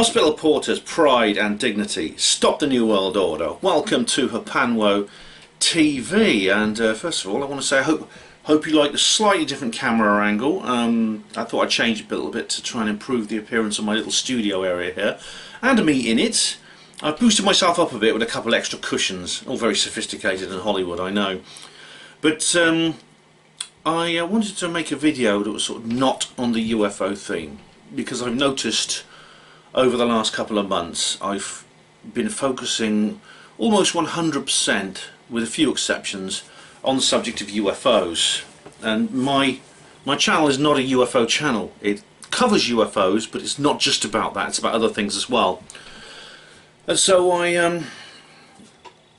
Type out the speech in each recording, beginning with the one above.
Hospital porters, pride and dignity. Stop the New World Order. Welcome to Hapanwo TV. And first of all, I want to say I hope you like the slightly different camera angle. I thought I'd change it a little bit to try and improve the appearance of my little studio area here and me in it. I've boosted myself up a bit with a couple extra cushions. All very sophisticated in Hollywood, I know. But I wanted to make a video that was sort of not on the UFO theme, because I've noticed over the last couple of months I've been focusing almost 100%, with a few exceptions, on the subject of UFOs. And my channel is not a UFO channel. It covers UFOs, but it's not just about that, it's about other things as well. And so I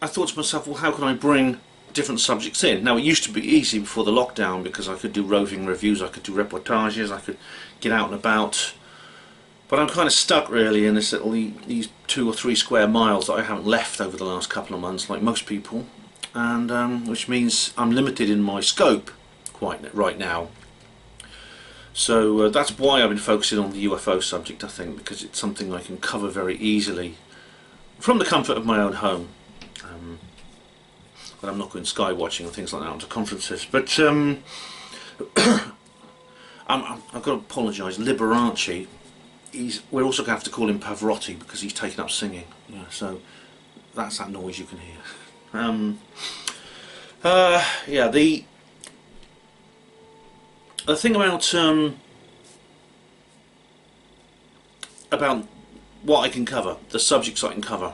thought to myself, well, how can I bring different subjects in? Now, it used to be easy before the lockdown, because I could do roving reviews, I could do reportages, I could get out and about. But I'm kind of stuck really in this little, these 2 or 3 square miles that I haven't left over the last couple of months, like most people, and which means I'm limited in my scope right now. So that's why I've been focusing on the UFO subject, I think, because it's something I can cover very easily from the comfort of my own home. But I'm not going sky watching and things like that onto conferences. But I've got to apologise. Liberace, we're also going to have to call him Pavarotti, because he's taken up singing. Yeah, so that's that noise you can hear. Yeah, the thing about what I can cover, the subjects I can cover,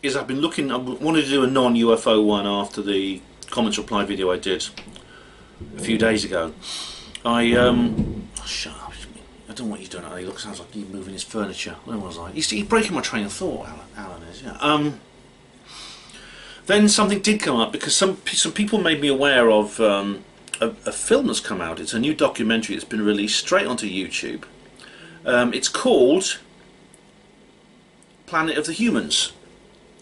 is I've been looking. I wanted to do a non-UFO one after the comments reply video I did a few days ago. Oh, shut up. I don't know what he's doing. He sounds like he's moving his furniture. Where was I? He's breaking my train of thought, Alan is, yeah. Then something did come up, because some people made me aware of a film that's come out. It's a new documentary that's been released straight onto YouTube. It's called Planet of the Humans.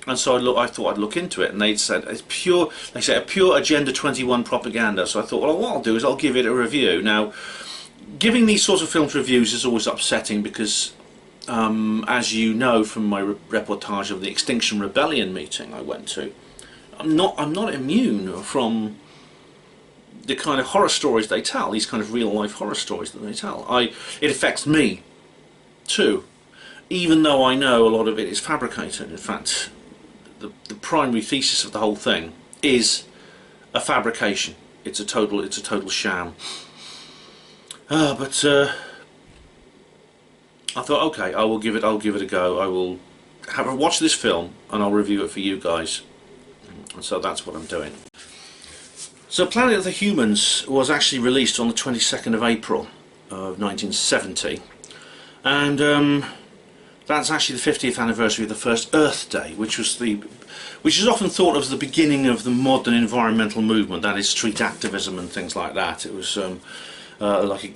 And so I thought I'd look into it, and they said it's pure. They say a pure Agenda 21 propaganda. So I thought, well, what I'll do is I'll give it a review. Now, giving these sorts of films reviews is always upsetting, because, as you know from my reportage of the Extinction Rebellion meeting I went to, I'm not immune from the kind of horror stories they tell. These kind of real life horror stories that they tell. It affects me too, even though I know a lot of it is fabricated. In fact, the primary thesis of the whole thing is a fabrication. It's a total sham. But I thought, okay, I'll give it a go. I will watch this film and I'll review it for you guys. And so that's what I'm doing. So Planet of the Humans was actually released on the 22nd of April of 1970, and that's actually the 50th anniversary of the first Earth Day, which is often thought of as the beginning of the modern environmental movement, that is street activism and things like that. It was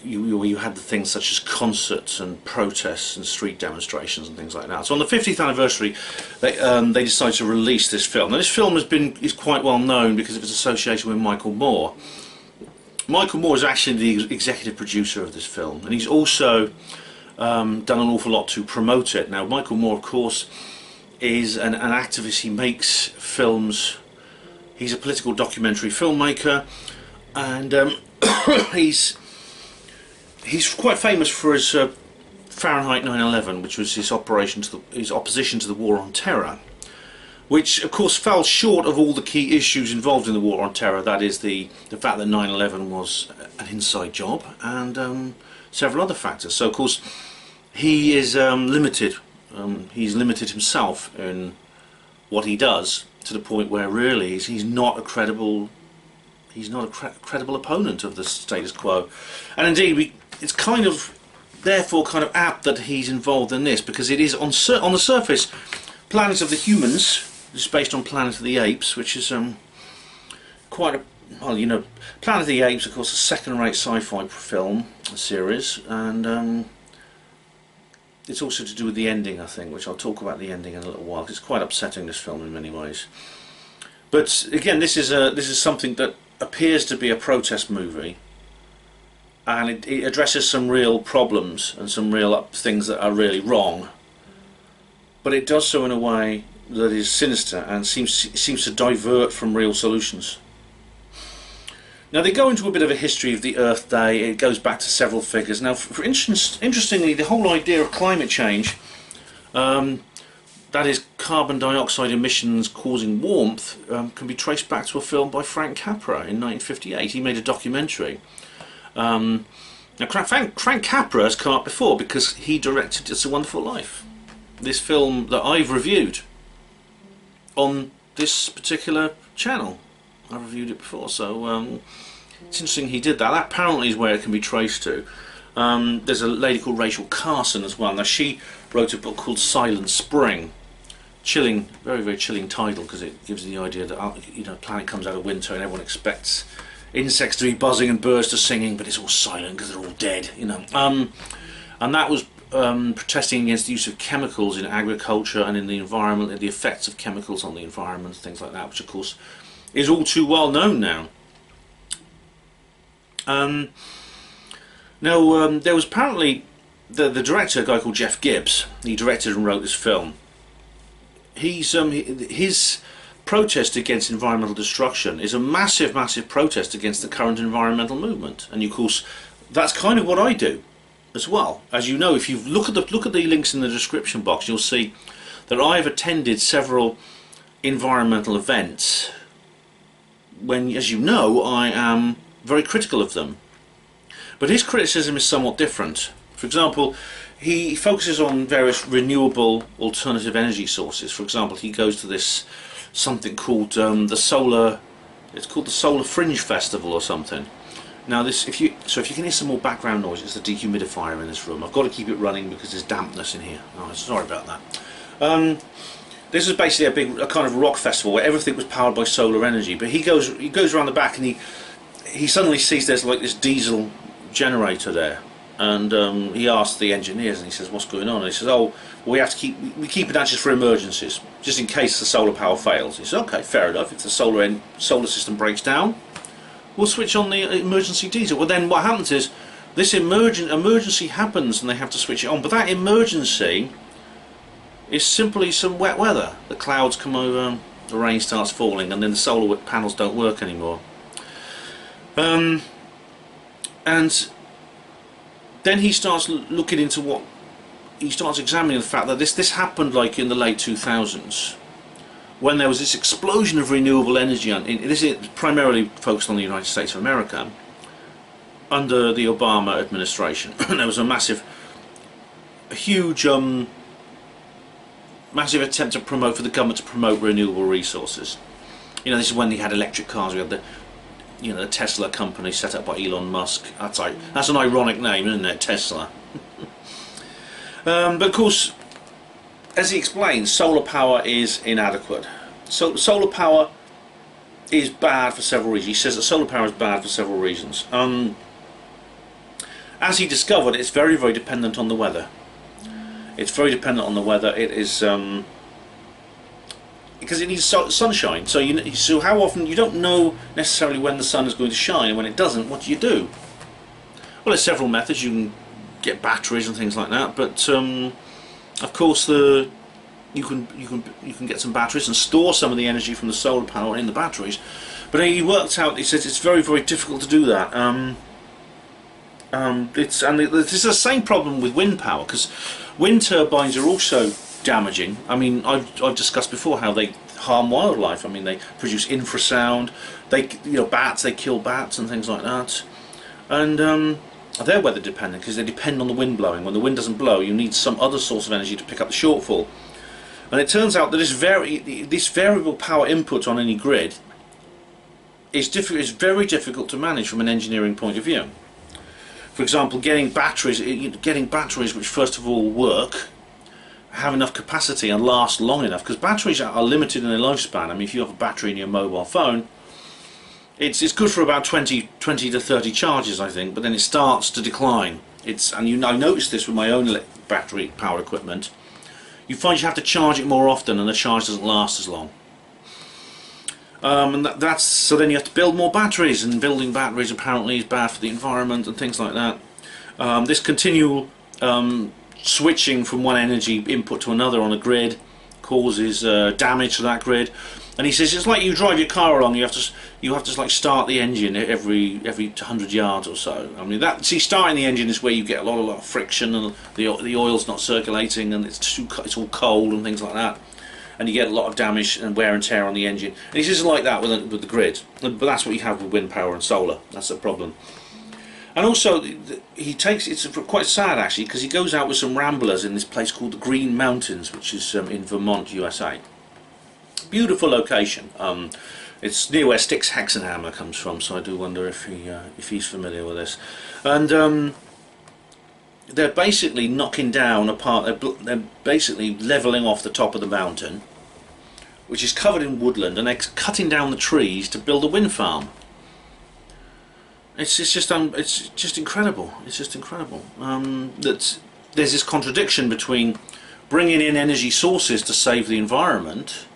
you had the things such as concerts and protests and street demonstrations and things like that. So on the 50th anniversary, they decided to release this film. Now, this film is quite well known because of its association with Michael Moore. Michael Moore is actually the executive producer of this film, and he's also done an awful lot to promote it. Now, Michael Moore, of course, is an activist. He makes films. He's a political documentary filmmaker, and he's quite famous for his Fahrenheit 9/11, which was his opposition to the war on terror, which of course fell short of all the key issues involved in the war on terror. That is the fact that 9/11 was an inside job, and several other factors. So of course he is limited. He's limited himself in what he does, to the point where really he's not a credible opponent of the status quo. And indeed, it's kind of therefore kind of apt that he's involved in this, because it is on the surface Planet of the Humans is based on Planet of the Apes, which is quite a, well, you know, Planet of the Apes, of course, a second-rate sci-fi film series, and it's also to do with the ending, I think, which I'll talk about the ending in a little while, because it's quite upsetting, this film, in many ways. But again, this is something that appears to be a protest movie, and it addresses some real problems and some real things that are really wrong, but it does so in a way that is sinister and seems to divert from real solutions. Now they go into a bit of a history of the Earth Day. It goes back to several figures. Now, interestingly, the whole idea of climate change, that is carbon dioxide emissions causing warmth, can be traced back to a film by Frank Capra in 1958. He made a documentary. Now Frank Capra has come up before because he directed It's a Wonderful Life, this film that I've reviewed on this particular channel. I've reviewed it before, so it's interesting he did that. That apparently is where it can be traced to. There's a lady called Rachel Carson as well. Now she wrote a book called Silent Spring. Chilling, very, very chilling title, because it gives the idea that, you know, the planet comes out of winter and everyone expects insects to be buzzing and birds to singing, but it's all silent because they're all dead, you know. And that was protesting against the use of chemicals in agriculture and in the environment, and the effects of chemicals on the environment, things like that, which of course is all too well known now. There was apparently the director, a guy called Jeff Gibbs. He directed and wrote this film. His protest against environmental destruction is a massive, massive protest against the current environmental movement, and of course that's kind of what I do as well. As you know, if you look at the links in the description box, you'll see that I've attended several environmental events when, as you know, I am very critical of them. But his criticism is somewhat different. For example, he focuses on various renewable alternative energy sources. For example, he goes to this something called it's called the Solar Fringe Festival or something. Now this, if you can hear some more background noise, it's the dehumidifier in this room. I've got to keep it running because there's dampness in here. Oh, sorry about that. This is basically a kind of rock festival where everything was powered by solar energy. But he goes around the back and he suddenly sees there's like this diesel generator there, and he asks the engineers and he says, what's going on? And he says, oh, we keep it just for emergencies, just in case the solar power fails. He says, okay, fair enough. If the solar system breaks down, we'll switch on the emergency diesel. Well, then what happens is this emergency happens and they have to switch it on, but that emergency is simply some wet weather. The clouds come over, the rain starts falling, and then the solar panels don't work anymore. And then he starts looking into he starts examining the fact that this happened like in the late 2000s, when there was this explosion of renewable energy. This is primarily focused on the United States of America under the Obama administration. There was a huge attempt for the government to promote renewable resources. You know, this is when they had electric cars. We had the Tesla company set up by Elon Musk. That's an ironic name, isn't it, Tesla? But of course, as he explains, solar power is inadequate. So solar power is bad for several reasons. He says that solar power is bad for several reasons. As he discovered, it's very, very dependent on the weather. It's very dependent on the weather. It is because it needs sunshine. So how often you don't know necessarily when the sun is going to shine, and when it doesn't, what do you do? Well, there's several methods. You can get batteries and things like that, but of course you can get some batteries and store some of the energy from the solar power in the batteries. But he worked out. He says it's very, very difficult to do that. This is the same problem with wind power, because wind turbines are also damaging. I mean, I've discussed before how they harm wildlife. I mean, they produce infrasound. They kill bats and things like that. And they're weather dependent because they depend on the wind blowing. When the wind doesn't blow, you need some other source of energy to pick up the shortfall. And it turns out that this variable power input on any grid is very difficult to manage from an engineering point of view. For example, getting batteries which first of all work, have enough capacity and last long enough, because batteries are limited in their lifespan. I mean, if you have a battery in your mobile phone, it's good for about 20 to 30 charges, I think, but then it starts to decline. I noticed this with my own battery power equipment. You find you have to charge it more often and the charge doesn't last as long. And that's so then you have to build more batteries, and building batteries apparently is bad for the environment and things like that. This continual switching from one energy input to another on a grid causes damage to that grid. And he says it's like you drive your car along. You have to like start the engine every 100 yards or so. I mean, starting the engine is where you get a lot of friction, and the oil's not circulating, and it's all cold and things like that, and you get a lot of damage and wear and tear on the engine. And he says it's like that with the grid, but that's what you have with wind power and solar. That's the problem. And also, it's quite sad actually, because he goes out with some ramblers in this place called the Green Mountains, which is in Vermont, USA. Beautiful location. It's near where Styx Hexenhammer comes from, so I do wonder if he's familiar with this. And they're basically knocking down a part. They're basically levelling off the top of the mountain, which is covered in woodland, and they're cutting down the trees to build a wind farm. It's just incredible. It's just incredible that there's this contradiction between bringing in energy sources to save the environment,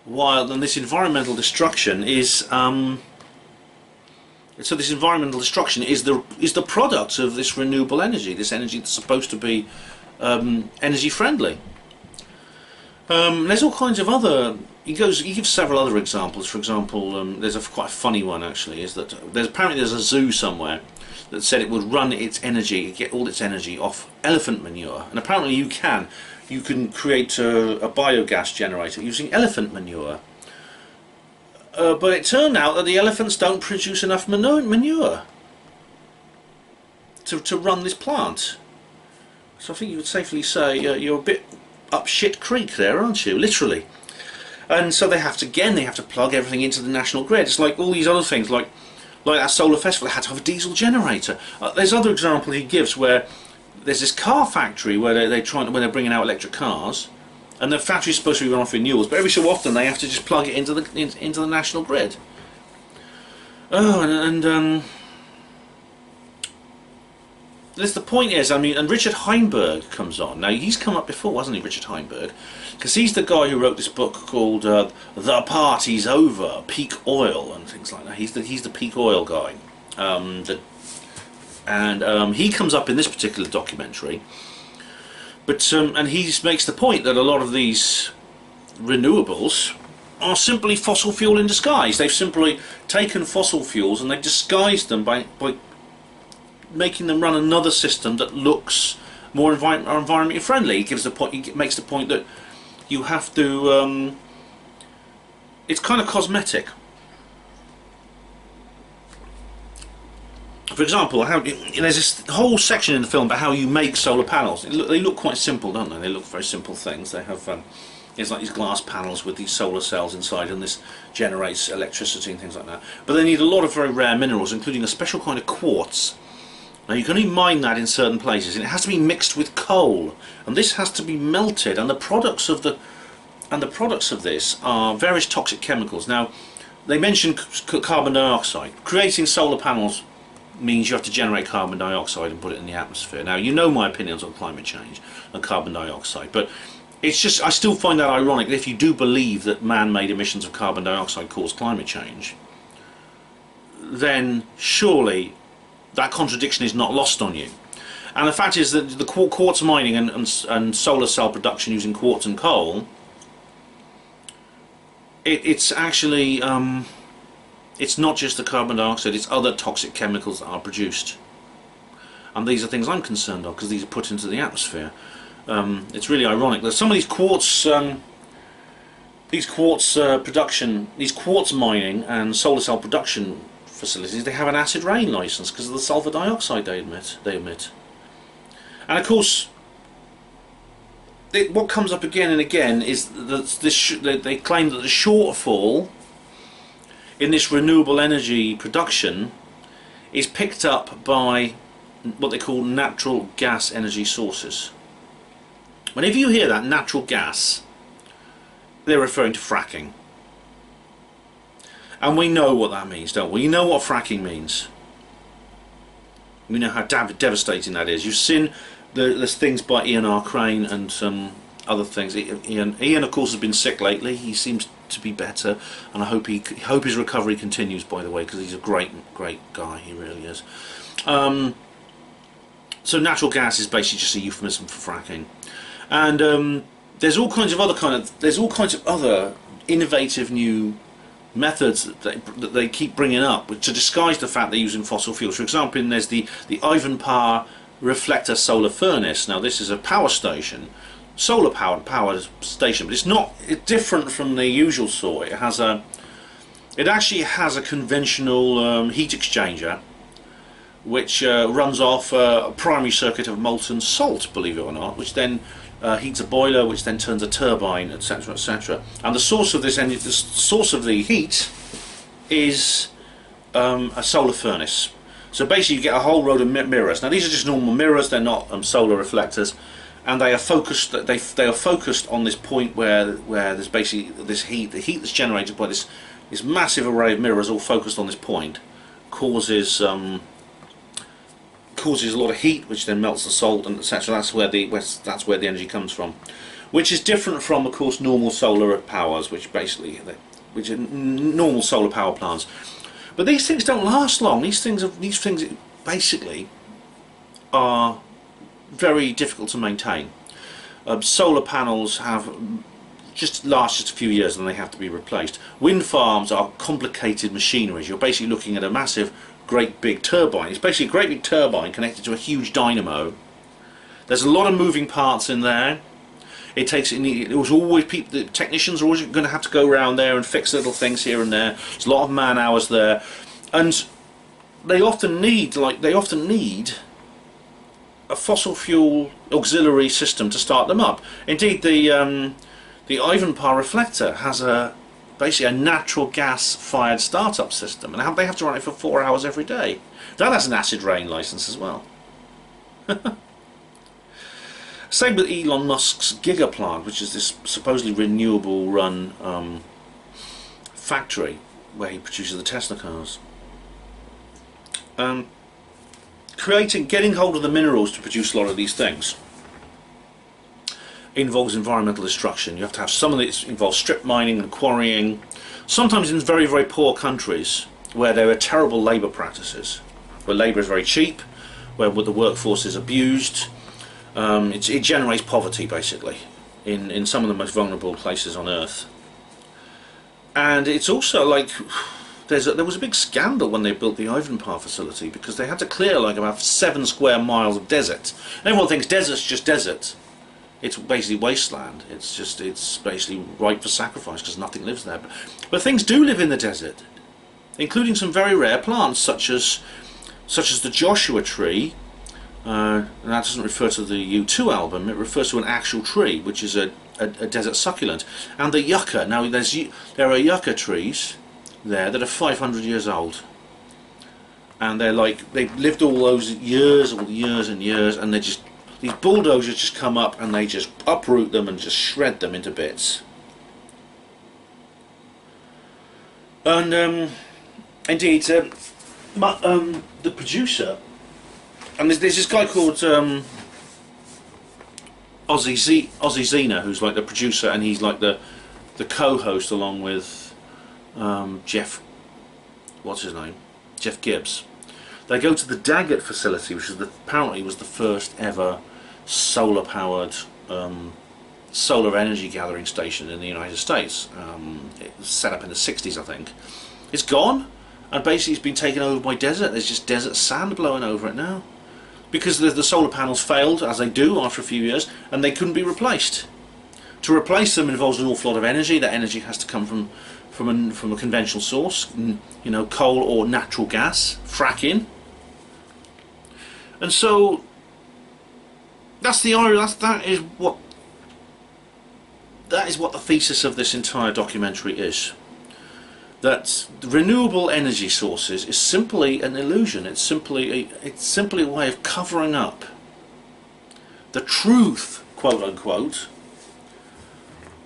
while this environmental destruction is this environmental destruction is the product of this renewable energy, this energy that's supposed to be energy friendly. There's all kinds of other. He gives several other examples. For example, there's quite a funny one actually. Is that apparently there's a zoo somewhere that said it would run its energy, get all its energy off elephant manure, and apparently you can create a biogas generator using elephant manure. But it turned out that the elephants don't produce enough manure to run this plant. So I think you would safely say you're a bit up shit creek there, aren't you? Literally. And so they have to plug everything into the national grid. It's like all these other things, like that solar festival. They had to have a diesel generator. There's other example he gives where there's this car factory where when they're bringing out electric cars, and the factory's supposed to be run off renewables, but every so often they have to just plug it into the national grid. Oh, and the point is, I mean, and Richard Heinberg comes on. Now, he's come up before, hasn't he, Richard Heinberg? Because he's the guy who wrote this book called The Party's Over, Peak Oil, and things like that. He's the peak oil guy. He comes up in this particular documentary. But and he makes the point that a lot of these renewables are simply fossil fuel in disguise. They've simply taken fossil fuels and they've disguised them by making them run another system that looks more environmentally friendly. He makes the point that you have to. It's kind of cosmetic. For example, there's this whole section in the film about how you make solar panels. They look quite simple, don't they? They look very simple things. They have it's like these glass panels with these solar cells inside, and this generates electricity and things like that. But they need a lot of very rare minerals, including a special kind of quartz. Now you can only mine that in certain places, and it has to be mixed with coal, and this has to be melted. And the products of this are various toxic chemicals. Now they mention carbon dioxide. Creating solar panels means you have to generate carbon dioxide and put it in the atmosphere. Now, you know my opinions on climate change and carbon dioxide, but it's just, I still find that ironic that if you do believe that man-made emissions of carbon dioxide cause climate change, then surely that contradiction is not lost on you. And the fact is that the quartz mining and solar cell production using quartz and coal, it's actually it's not just the carbon dioxide, it's other toxic chemicals that are produced. And these are things I'm concerned of, because these are put into the atmosphere. It's really ironic that some of these quartz mining and solar cell production facilities, they have an acid rain license because of the sulfur dioxide they emit. And of course, what comes up again and again is that they claim that the shortfall in this renewable energy production is picked up by what they call natural gas energy sources. Whenever you hear that, natural gas, they're referring to fracking. And we know what that means, don't we? You know what fracking means. We know how devastating that is. You've seen there's things by Ian R. Crane and some other things. Ian of course has been sick lately. He seems to be better, and I hope his recovery continues, by the way, because he's a great guy, he really is. So natural gas is basically just a euphemism for fracking, and there's all kinds of other innovative new methods that they keep bringing up to disguise the fact they're using fossil fuels. For example, there's the Ivanpah reflector solar furnace. Now this is a power station, solar powered station, but it's different from the usual sort. It actually has a conventional heat exchanger which runs off a primary circuit of molten salt, believe it or not, which then heats a boiler, which then turns a turbine, etc., etc. And the source of this energy, the source of the heat, is a solar furnace. So basically, you get a whole row of mirrors. Now these are just normal mirrors; they're not solar reflectors, and they are focused. They are focused on this point where there's basically this heat. The heat that's generated by this massive array of mirrors, all focused on this point, causes a lot of heat, which then melts the salt, and etc. That's where the energy comes from, which is different from, of course, normal solar powers, which are normal solar power plants. But these things don't last long. These things basically are very difficult to maintain. Solar panels last just a few years and they have to be replaced. Wind farms are complicated machineries. You're basically looking at a massive, great big turbine. It's basically a great big turbine connected to a huge dynamo. There's a lot of moving parts in there. The technicians are always going to have to go around there and fix little things here and there. There's a lot of man hours there, and they often need a fossil fuel auxiliary system to start them up. Indeed, the Ivanpah reflector has basically a natural gas fired startup system, and they have to run it for 4 hours every day. That has an acid rain license as well. Same with Elon Musk's Giga plant, which is this supposedly renewable run factory where he produces the Tesla cars. Getting hold of the minerals to produce a lot of these things involves environmental destruction. You have to have some of it involves strip mining and quarrying. Sometimes in very, very poor countries where there are terrible labour practices, where labour is very cheap, where the workforce is abused. It generates poverty, basically, in some of the most vulnerable places on Earth. And it's also like there was a big scandal when they built the Ivanpah facility, because they had to clear like about 7 square miles of desert. And everyone thinks desert's just desert. It's basically wasteland. It's basically ripe for sacrifice because nothing lives there. But things do live in the desert, including some very rare plants such as the Joshua tree. And that doesn't refer to the U2 album, it refers to an actual tree, which is a desert succulent. And the yucca. Now there are yucca trees there that are 500 years old. And they've lived all those years and years, and these bulldozers just come up and they just uproot them and just shred them into bits. And indeed, the producer, and there's this guy called Ozzy Zena, who's like the producer, and he's like the co-host along with Jeff Gibbs. They go to the Daggett facility, which apparently was the first ever solar-powered solar energy gathering station in the United States. It was set up in the 60s, I think. It's gone, and basically it's been taken over by desert. There's just desert sand blowing over it now, because the solar panels failed, as they do after a few years, and they couldn't be replaced. To replace them involves an awful lot of energy. That energy has to come from a conventional source, coal or natural gas, fracking. And so that is what the thesis of this entire documentary is. That renewable energy sources is simply an illusion. It's simply a way of covering up the truth, quote unquote,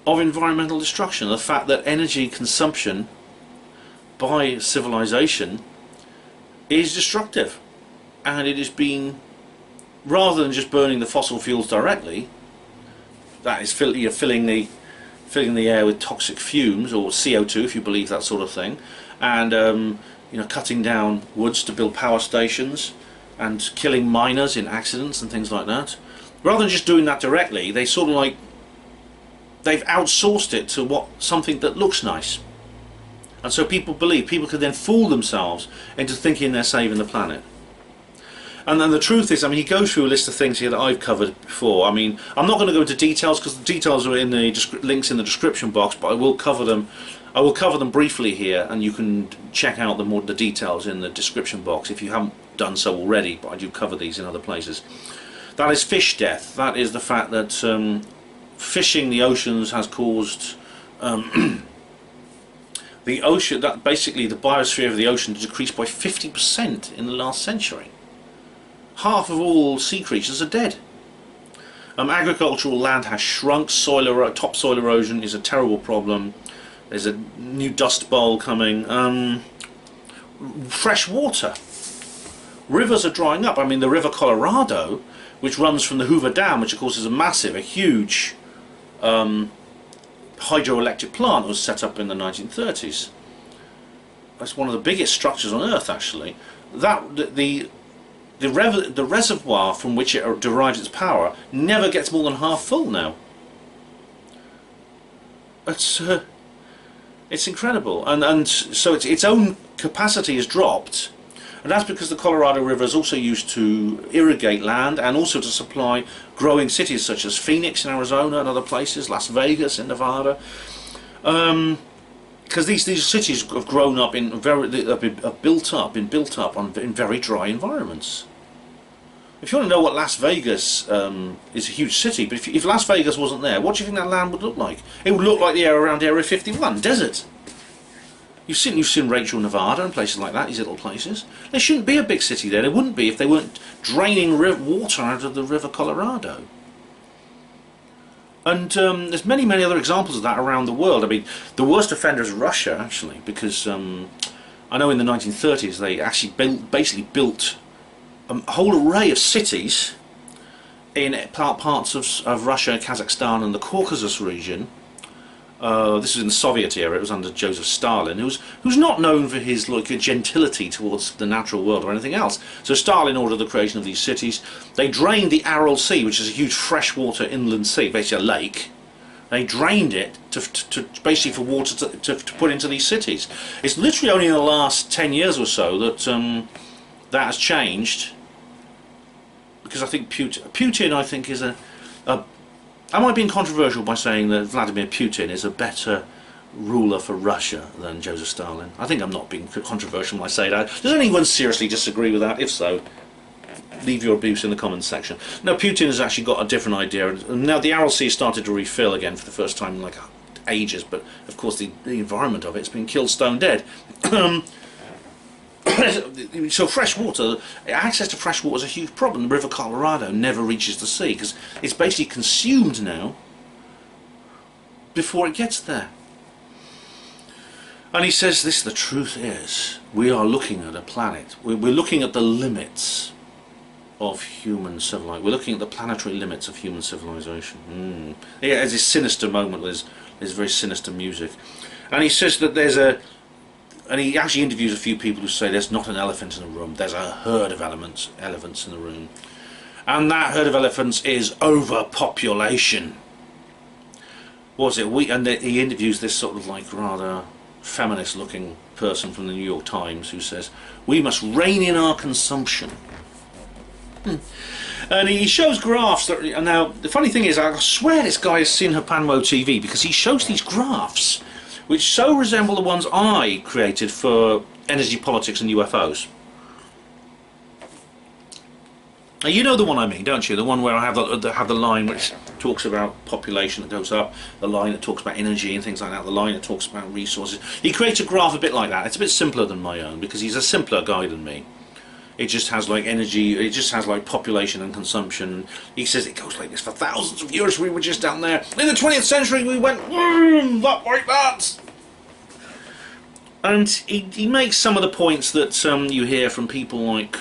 of environmental destruction. The fact that energy consumption by civilization is destructive, and it is being, rather than just burning the fossil fuels directly, that is filling filling the air with toxic fumes, or CO2 if you believe that sort of thing, and you know, cutting down woods to build power stations and killing miners in accidents and things like that. Rather than just doing that directly, they sort of like, they've outsourced it to something that looks nice. And so people can then fool themselves into thinking they're saving the planet. And then the truth is, I mean, he goes through a list of things here that I've covered before. I mean, I'm not going to go into details because the details are in the links in the description box, but I will cover them. I will cover them briefly here, and you can check out the details in the description box if you haven't done so already, but I do cover these in other places. That is fish death. That is the fact that fishing the oceans has caused the ocean, that basically the biosphere of the ocean decreased by 50% in the last century. Half of all sea creatures are dead. Agricultural land has shrunk. Topsoil erosion is a terrible problem. There's a new dust bowl coming. Fresh water. Rivers are drying up. I mean, the River Colorado, which runs from the Hoover Dam, which of course is a huge hydroelectric plant, was set up in the 1930s. That's one of the biggest structures on Earth, actually. The reservoir from which it derives its power never gets more than half full now. It's incredible, and so its own capacity has dropped, and that's because the Colorado River is also used to irrigate land and also to supply growing cities such as Phoenix in Arizona and other places, Las Vegas in Nevada. Because these cities have grown up in built up in very dry environments. If you want to know what Las Vegas is, a huge city, but if Las Vegas wasn't there, what do you think that land would look like? It would look like the area around Area 51, desert. You've seen Rachel, Nevada, and places like that, these little places. There shouldn't be a big city there. There wouldn't be if they weren't draining water out of the River Colorado. And there's many other examples of that around the world. I mean, the worst offender is Russia, actually, because I know in the 1930s they actually basically built a whole array of cities in parts of Russia, Kazakhstan and the Caucasus region. This was in the Soviet era. It was under Joseph Stalin, who's not known for his gentility towards the natural world or anything else. So Stalin ordered the creation of these cities. They drained the Aral Sea, which is a huge freshwater inland sea, basically a lake. They drained it to basically for water to put into these cities. It's literally only in the last 10 years or so that that has changed. Because I think Putin I think is am I being controversial by saying that Vladimir Putin is a better ruler for Russia than Joseph Stalin? I think I'm not being controversial when I say that. Does anyone seriously disagree with that? If so, leave your abuse in the comments section. Now, Putin has actually got a different idea. Now the Aral Sea started to refill again for the first time in like ages, but of course the environment of it's been killed stone dead. So fresh water, access to fresh water is a huge problem. The River Colorado never reaches the sea because it's basically consumed now before it gets there. And he says this, the truth is, we are looking at a planet, we're looking at the limits of human civilization. We're looking at the planetary limits of human civilization. Yeah, there's this sinister moment, there's very sinister music. And he says that and he actually interviews a few people who say there's not an elephant in the room, there's a herd of elephants in the room. And that herd of elephants is overpopulation. Was it? And he interviews this sort of like rather feminist looking person from the New York Times who says, we must rein in our consumption. And he shows graphs that, and now the funny thing is, I swear this guy has seen Hapanwo TV because he shows these graphs which so resemble the ones I created for energy politics and UFOs. Now you know the one I mean, don't you? The one where I have the line which talks about population that goes up, the line that talks about energy and things like that, the line that talks about resources. He creates a graph a bit like that. It's a bit simpler than my own because he's a simpler guy than me. It just has like energy, it just has like population and consumption. He says it goes like this for thousands of years. We were just down there. In the 20th century we went that like that. And he makes some of the points that you hear from people like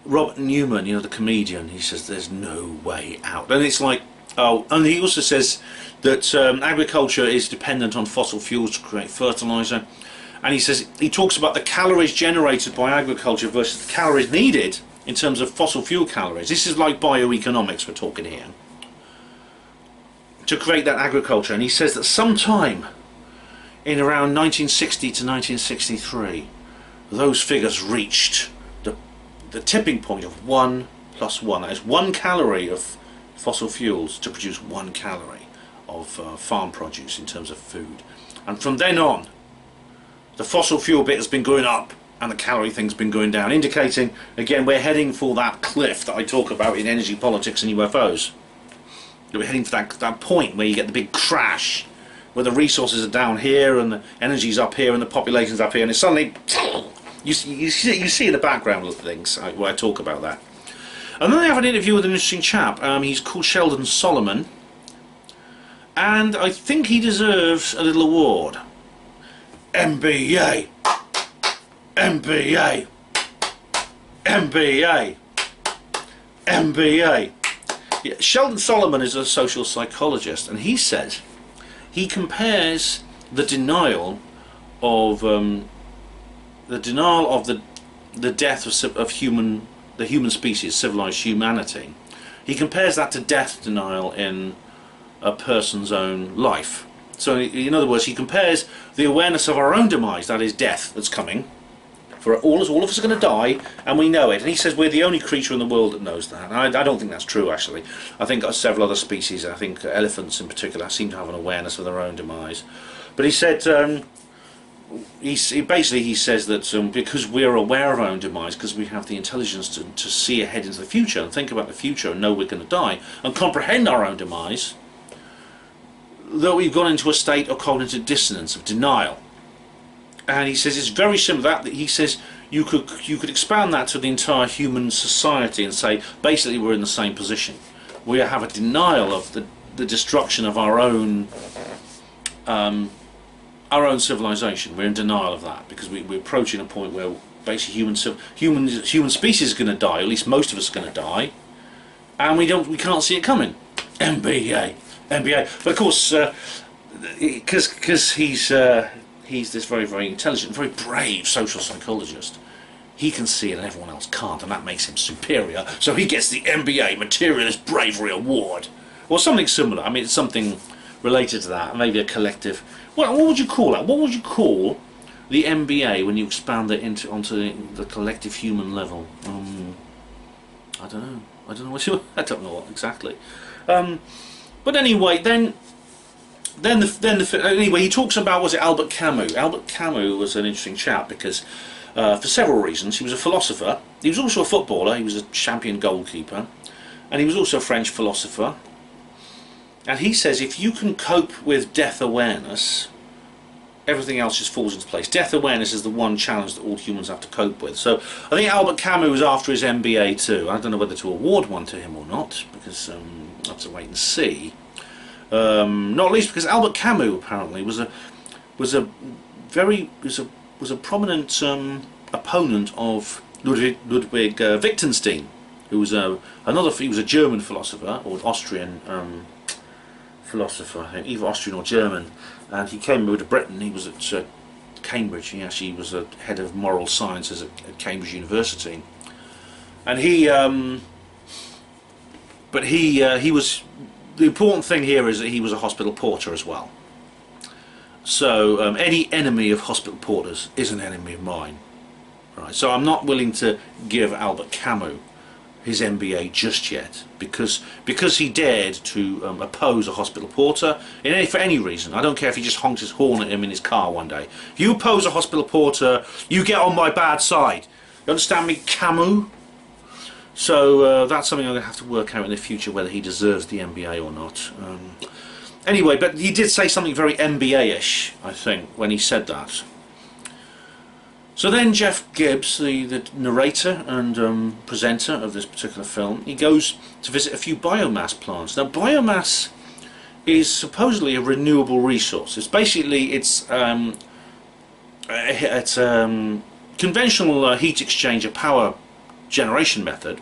Robert Newman, you know, the comedian. He says there's no way out. And it's like, Oh, and he also says that agriculture is dependent on fossil fuels to create fertilizer, and he talks about the calories generated by agriculture versus the calories needed in terms of fossil fuel calories. This is like bioeconomics we're talking here, to create that agriculture. And he says that sometime in around 1960 to 1963, those figures reached the tipping point of 1 + 1. That is 1 calorie of fossil fuels to produce 1 calorie of farm produce in terms of food. And from then on, the fossil fuel bit has been going up and the calorie thing's been going down, indicating, again, we're heading for that cliff that I talk about in energy politics and UFOs. We're heading for that point where you get the big crash, where the resources are down here and the energy's up here and the population's up here, and it's suddenly you see in the background of things where I talk about that. And then they have an interview with an interesting chap. He's called Sheldon Solomon, and I think he deserves a little award. MBA, MBA, MBA, MBA. Yeah, Sheldon Solomon is a social psychologist, and he says he compares the denial of the death of the human species, civilized humanity. He compares that to death denial in a person's own life. So in other words, he compares the awareness of our own demise, that is death that's coming, for all of us are going to die, and we know it. And he says we're the only creature in the world that knows that. And I don't think that's true, actually. I think several other species, I think elephants in particular, seem to have an awareness of their own demise. But he said, he says that because we're aware of our own demise, because we have the intelligence to see ahead into the future and think about the future and know we're going to die and comprehend our own demise, that we've gone into a state of cognitive dissonance, of denial. And he says it's very similar to that. He says you could expand that to the entire human society and say basically we're in the same position. We have a denial of the destruction of our own civilization. We're in denial of that because we're approaching a point where basically human species is going to die. At least most of us are going to die, and we can't see it coming. MBA. But of course, because he's this very, very intelligent, very brave social psychologist, he can see it and everyone else can't, and that makes him superior. So he gets the MBA Materialist Bravery Award, or something similar. I mean, it's something related to that, maybe a collective. What would you call that? What would you call the MBA when you expand it onto the collective human level? I don't know. I don't know what exactly. But anyway, anyway, he talks about, was it Albert Camus? Albert Camus was an interesting chap because, for several reasons, he was a philosopher. He was also a footballer. He was a champion goalkeeper, and he was also a French philosopher. And he says if you can cope with death awareness, everything else just falls into place. Death awareness is the one challenge that all humans have to cope with. So I think Albert Camus was after his MBA too. I don't know whether to award one to him or not, because I'll have to wait and see. Not least because Albert Camus apparently was a prominent opponent of Ludwig Wittgenstein, who was he was a German philosopher, or Austrian philosopher, I think, either Austrian or German, and he came over to Britain. He was at Cambridge. He actually was a head of moral sciences at Cambridge University, and he was. The important thing here is that he was a hospital porter as well. So any enemy of hospital porters is an enemy of mine. Right. So I'm not willing to give Albert Camus his MBA just yet, because he dared to oppose a hospital porter for any reason. I don't care if he just honked his horn at him in his car one day. If you oppose a hospital porter, you get on my bad side. You understand me, Camus? So that's something I'm going to have to work out in the future, whether he deserves the MBA or not. Anyway, but he did say something very MBA-ish, I think, when he said that. So then Jeff Gibbs, the narrator and presenter of this particular film, he goes to visit a few biomass plants. Now, biomass is supposedly a renewable resource. It's basically conventional heat exchanger power generation method,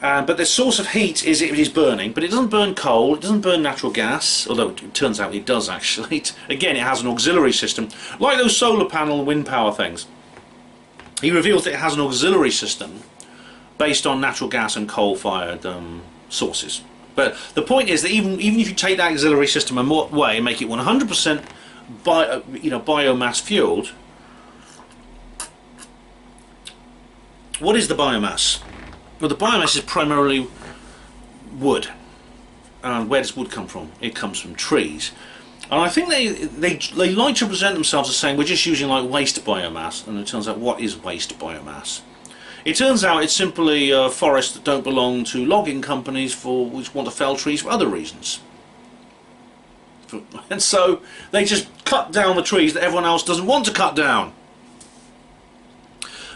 But the source of heat is burning, but it doesn't burn coal, it doesn't burn natural gas, although it turns out it does actually. Again, it has an auxiliary system, like those solar panel and wind power things. He reveals that it has an auxiliary system based on natural gas and coal-fired sources. But the point is that even if you take that auxiliary system away and make it 100% biomass fueled, what is the biomass? Well, the biomass is primarily wood. And where does wood come from? It comes from trees. And I think they like to present themselves as saying we're just using like waste biomass, and it turns out, what is waste biomass? It turns out it's simply forests that don't belong to logging companies which want to fell trees for other reasons. And so they just cut down the trees that everyone else doesn't want to cut down.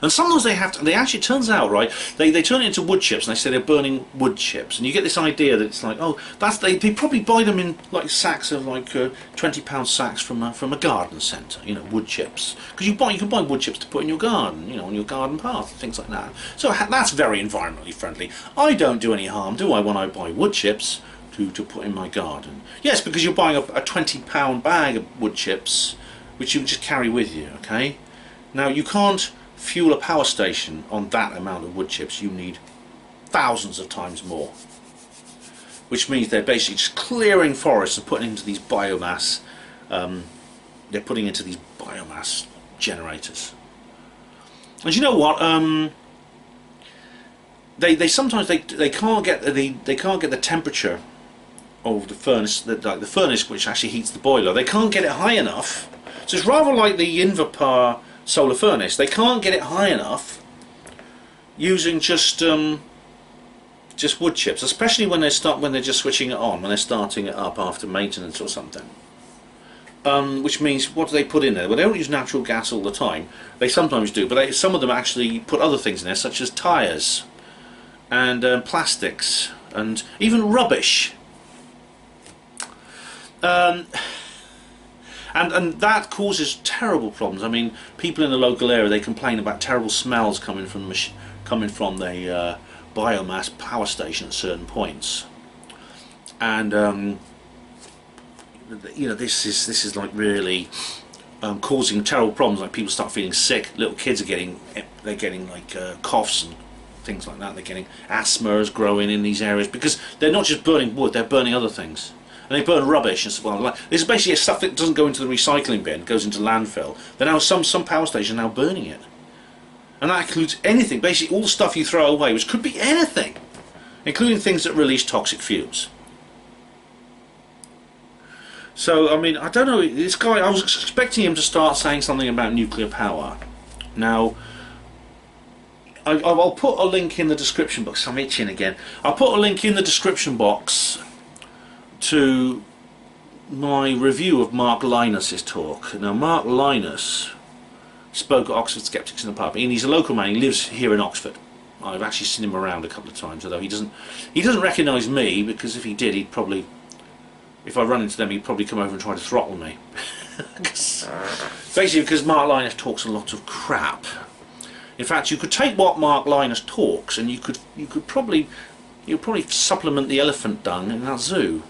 And sometimes they have to, they actually, it turns out, right, they turn it into wood chips, and they say they're burning wood chips, and you get this idea that it's like, oh, they probably buy them in like sacks of like £20 sacks from a garden centre, you know, wood chips, because you can buy wood chips to put in your garden, you know, on your garden path, things like that. So that's very environmentally friendly. I don't do any harm, do I, when I buy wood chips to put in my garden? Yes, because you're buying a £20 bag of wood chips, which you just carry with you, okay? Now, you can't fuel a power station on that amount of wood chips. You need thousands of times more, which means they're basically just clearing forests and putting into these biomass they're putting into these biomass generators. And you know what, they sometimes they can't get the temperature of the furnace, like the furnace which actually heats the boiler, they can't get it high enough. So it's rather like the Inverpower solar furnace. They can't get it high enough using just wood chips, especially when they're just switching it on, when they're starting it up after maintenance or something. Which means, what do they put in there? Well, they don't use natural gas all the time. They sometimes do, but some of them actually put other things in there, such as tyres and plastics and even rubbish. And that causes terrible problems. I mean, people in the local area, they complain about terrible smells coming from the biomass power station at certain points. And you know, this is like really causing terrible problems. Like, people start feeling sick. Little kids are getting like coughs and things like that. They're getting asthmas growing in these areas because they're not just burning wood; they're burning other things. And they burn rubbish and well. Like, this is basically stuff that doesn't go into the recycling bin, goes into landfill. Then now some power stations are now burning it, and that includes anything. Basically, all the stuff you throw away, which could be anything, including things that release toxic fumes. So, I mean, I don't know. This guy, I was expecting him to start saying something about nuclear power. Now, I'll put a link in the description box. I'm itching again. I'll put a link in the description box to my review of Mark Linus's talk. Now, Mark Linus spoke at Oxford Skeptics in the Pub, and he's a local man. He lives here in Oxford. I've actually seen him around a couple of times, although he doesn't recognise me, because if he did, he'd probably, if I run into them, he'd probably come over and try to throttle me. Basically, because Mark Linus talks a lot of crap. In fact, you could take what Mark Linus talks, and you'd probably supplement the elephant dung in that zoo.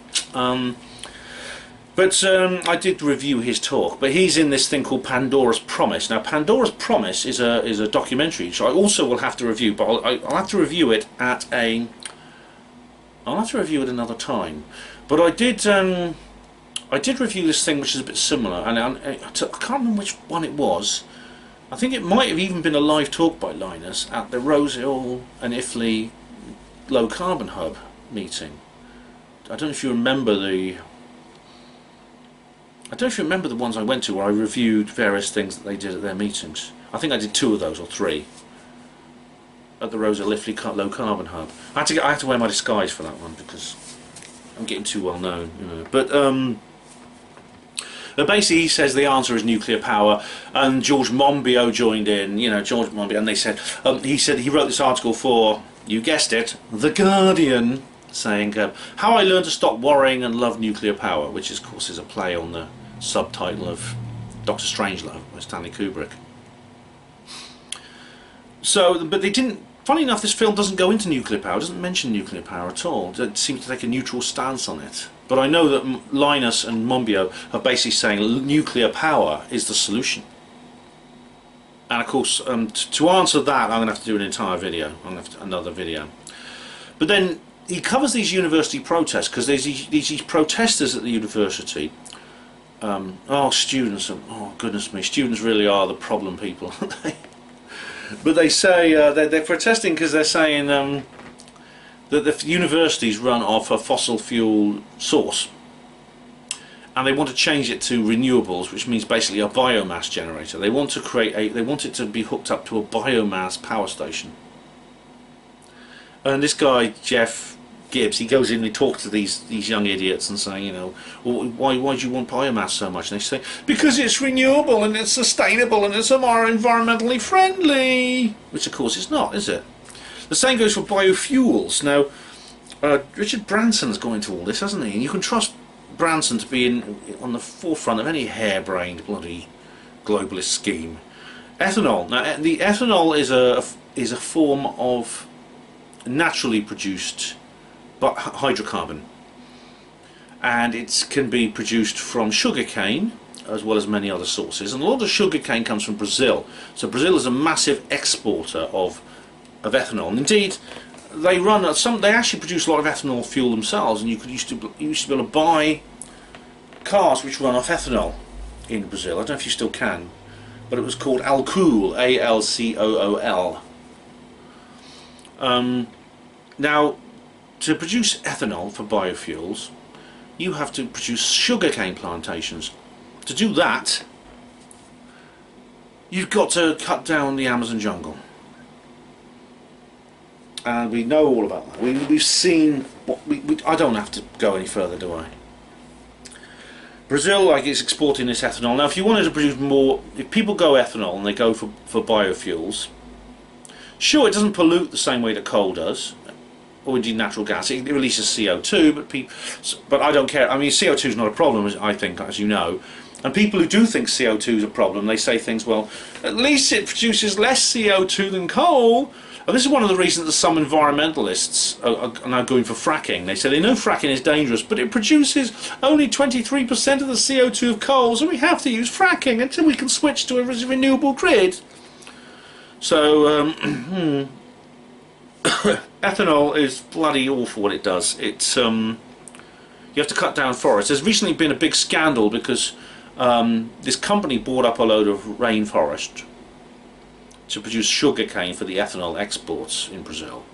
But I did review his talk. But he's in this thing called Pandora's Promise. Now, Pandora's Promise is a documentary, which I also will have to review. But I'll have to review it another time. But I did review this thing, which is a bit similar, and I can't remember which one it was. I think it might have even been a live talk by Linus at the Rosehill and Iffley Low Carbon Hub meeting. I don't know if you remember the ones I went to, where I reviewed various things that they did at their meetings. I think I did 2 of those, or 3, at the Rosehill Iffley Low Carbon Hub. I had to wear my disguise for that one because I'm getting too well known, you know. But basically, he says the answer is nuclear power, and George Monbiot joined in. You know, George Monbiot, and they said he wrote this article for, you guessed it, The Guardian, saying how I learned to stop worrying and love nuclear power, which of course is a play on the subtitle of Dr. Strangelove by Stanley Kubrick. So, but they didn't Funny enough, this film doesn't go into nuclear power, doesn't mention nuclear power at all. It seems to take a neutral stance on it. But I know that Linus and Monbiot are basically saying nuclear power is the solution. And of course, to answer that, I'm going to have to do an entire video. I'm going to have to, another video. But then he covers these university protests, because there's these protesters at the university. Oh, students! Oh, goodness me! Students really are the problem people, aren't they? But they say they're protesting because they're saying that the universities run off a fossil fuel source, and they want to change it to renewables, which means basically a biomass generator. They want to create they want it to be hooked up to a biomass power station. And this guy Jeff Gibbs, he goes in and he talks to these young idiots and saying, you know, well, why do you want biomass so much? And they say, because it's renewable and it's sustainable and it's more environmentally friendly. Which of course it's not, is it? The same goes for biofuels. Now, Richard Branson's gone into all this, hasn't he? And you can trust Branson to be on the forefront of any harebrained bloody globalist scheme. Ethanol. Now, the ethanol is a form of naturally produced hydrocarbon, and it can be produced from sugarcane as well as many other sources, and a lot of sugarcane comes from Brazil. So Brazil is a massive exporter of ethanol, and indeed they actually produce a lot of ethanol fuel themselves, and you used to be able to buy cars which run off ethanol in Brazil. I don't know if you still can, but it was called Alcool, Alcool. Now, to produce ethanol for biofuels, you have to produce sugarcane plantations. To do that, you've got to cut down the Amazon jungle. And we know all about that. We've seen what I don't have to go any further, do I? Brazil, like, is exporting this ethanol. Now, if you wanted to produce more, if people go ethanol and they go for biofuels, sure, it doesn't pollute the same way that coal does, or indeed natural gas. It releases CO2, but I don't care. I mean, CO2 is not a problem, I think, as you know. And people who do think CO2 is a problem, they say things, well, at least it produces less CO2 than coal. And this is one of the reasons that some environmentalists are now going for fracking. They say they know fracking is dangerous, but it produces only 23% of the CO2 of coal, so we have to use fracking until we can switch to a renewable grid. So, ethanol is bloody awful what it does. It's you have to cut down forests. There's recently been a big scandal because this company bought up a load of rainforest to produce sugarcane for the ethanol exports in Brazil.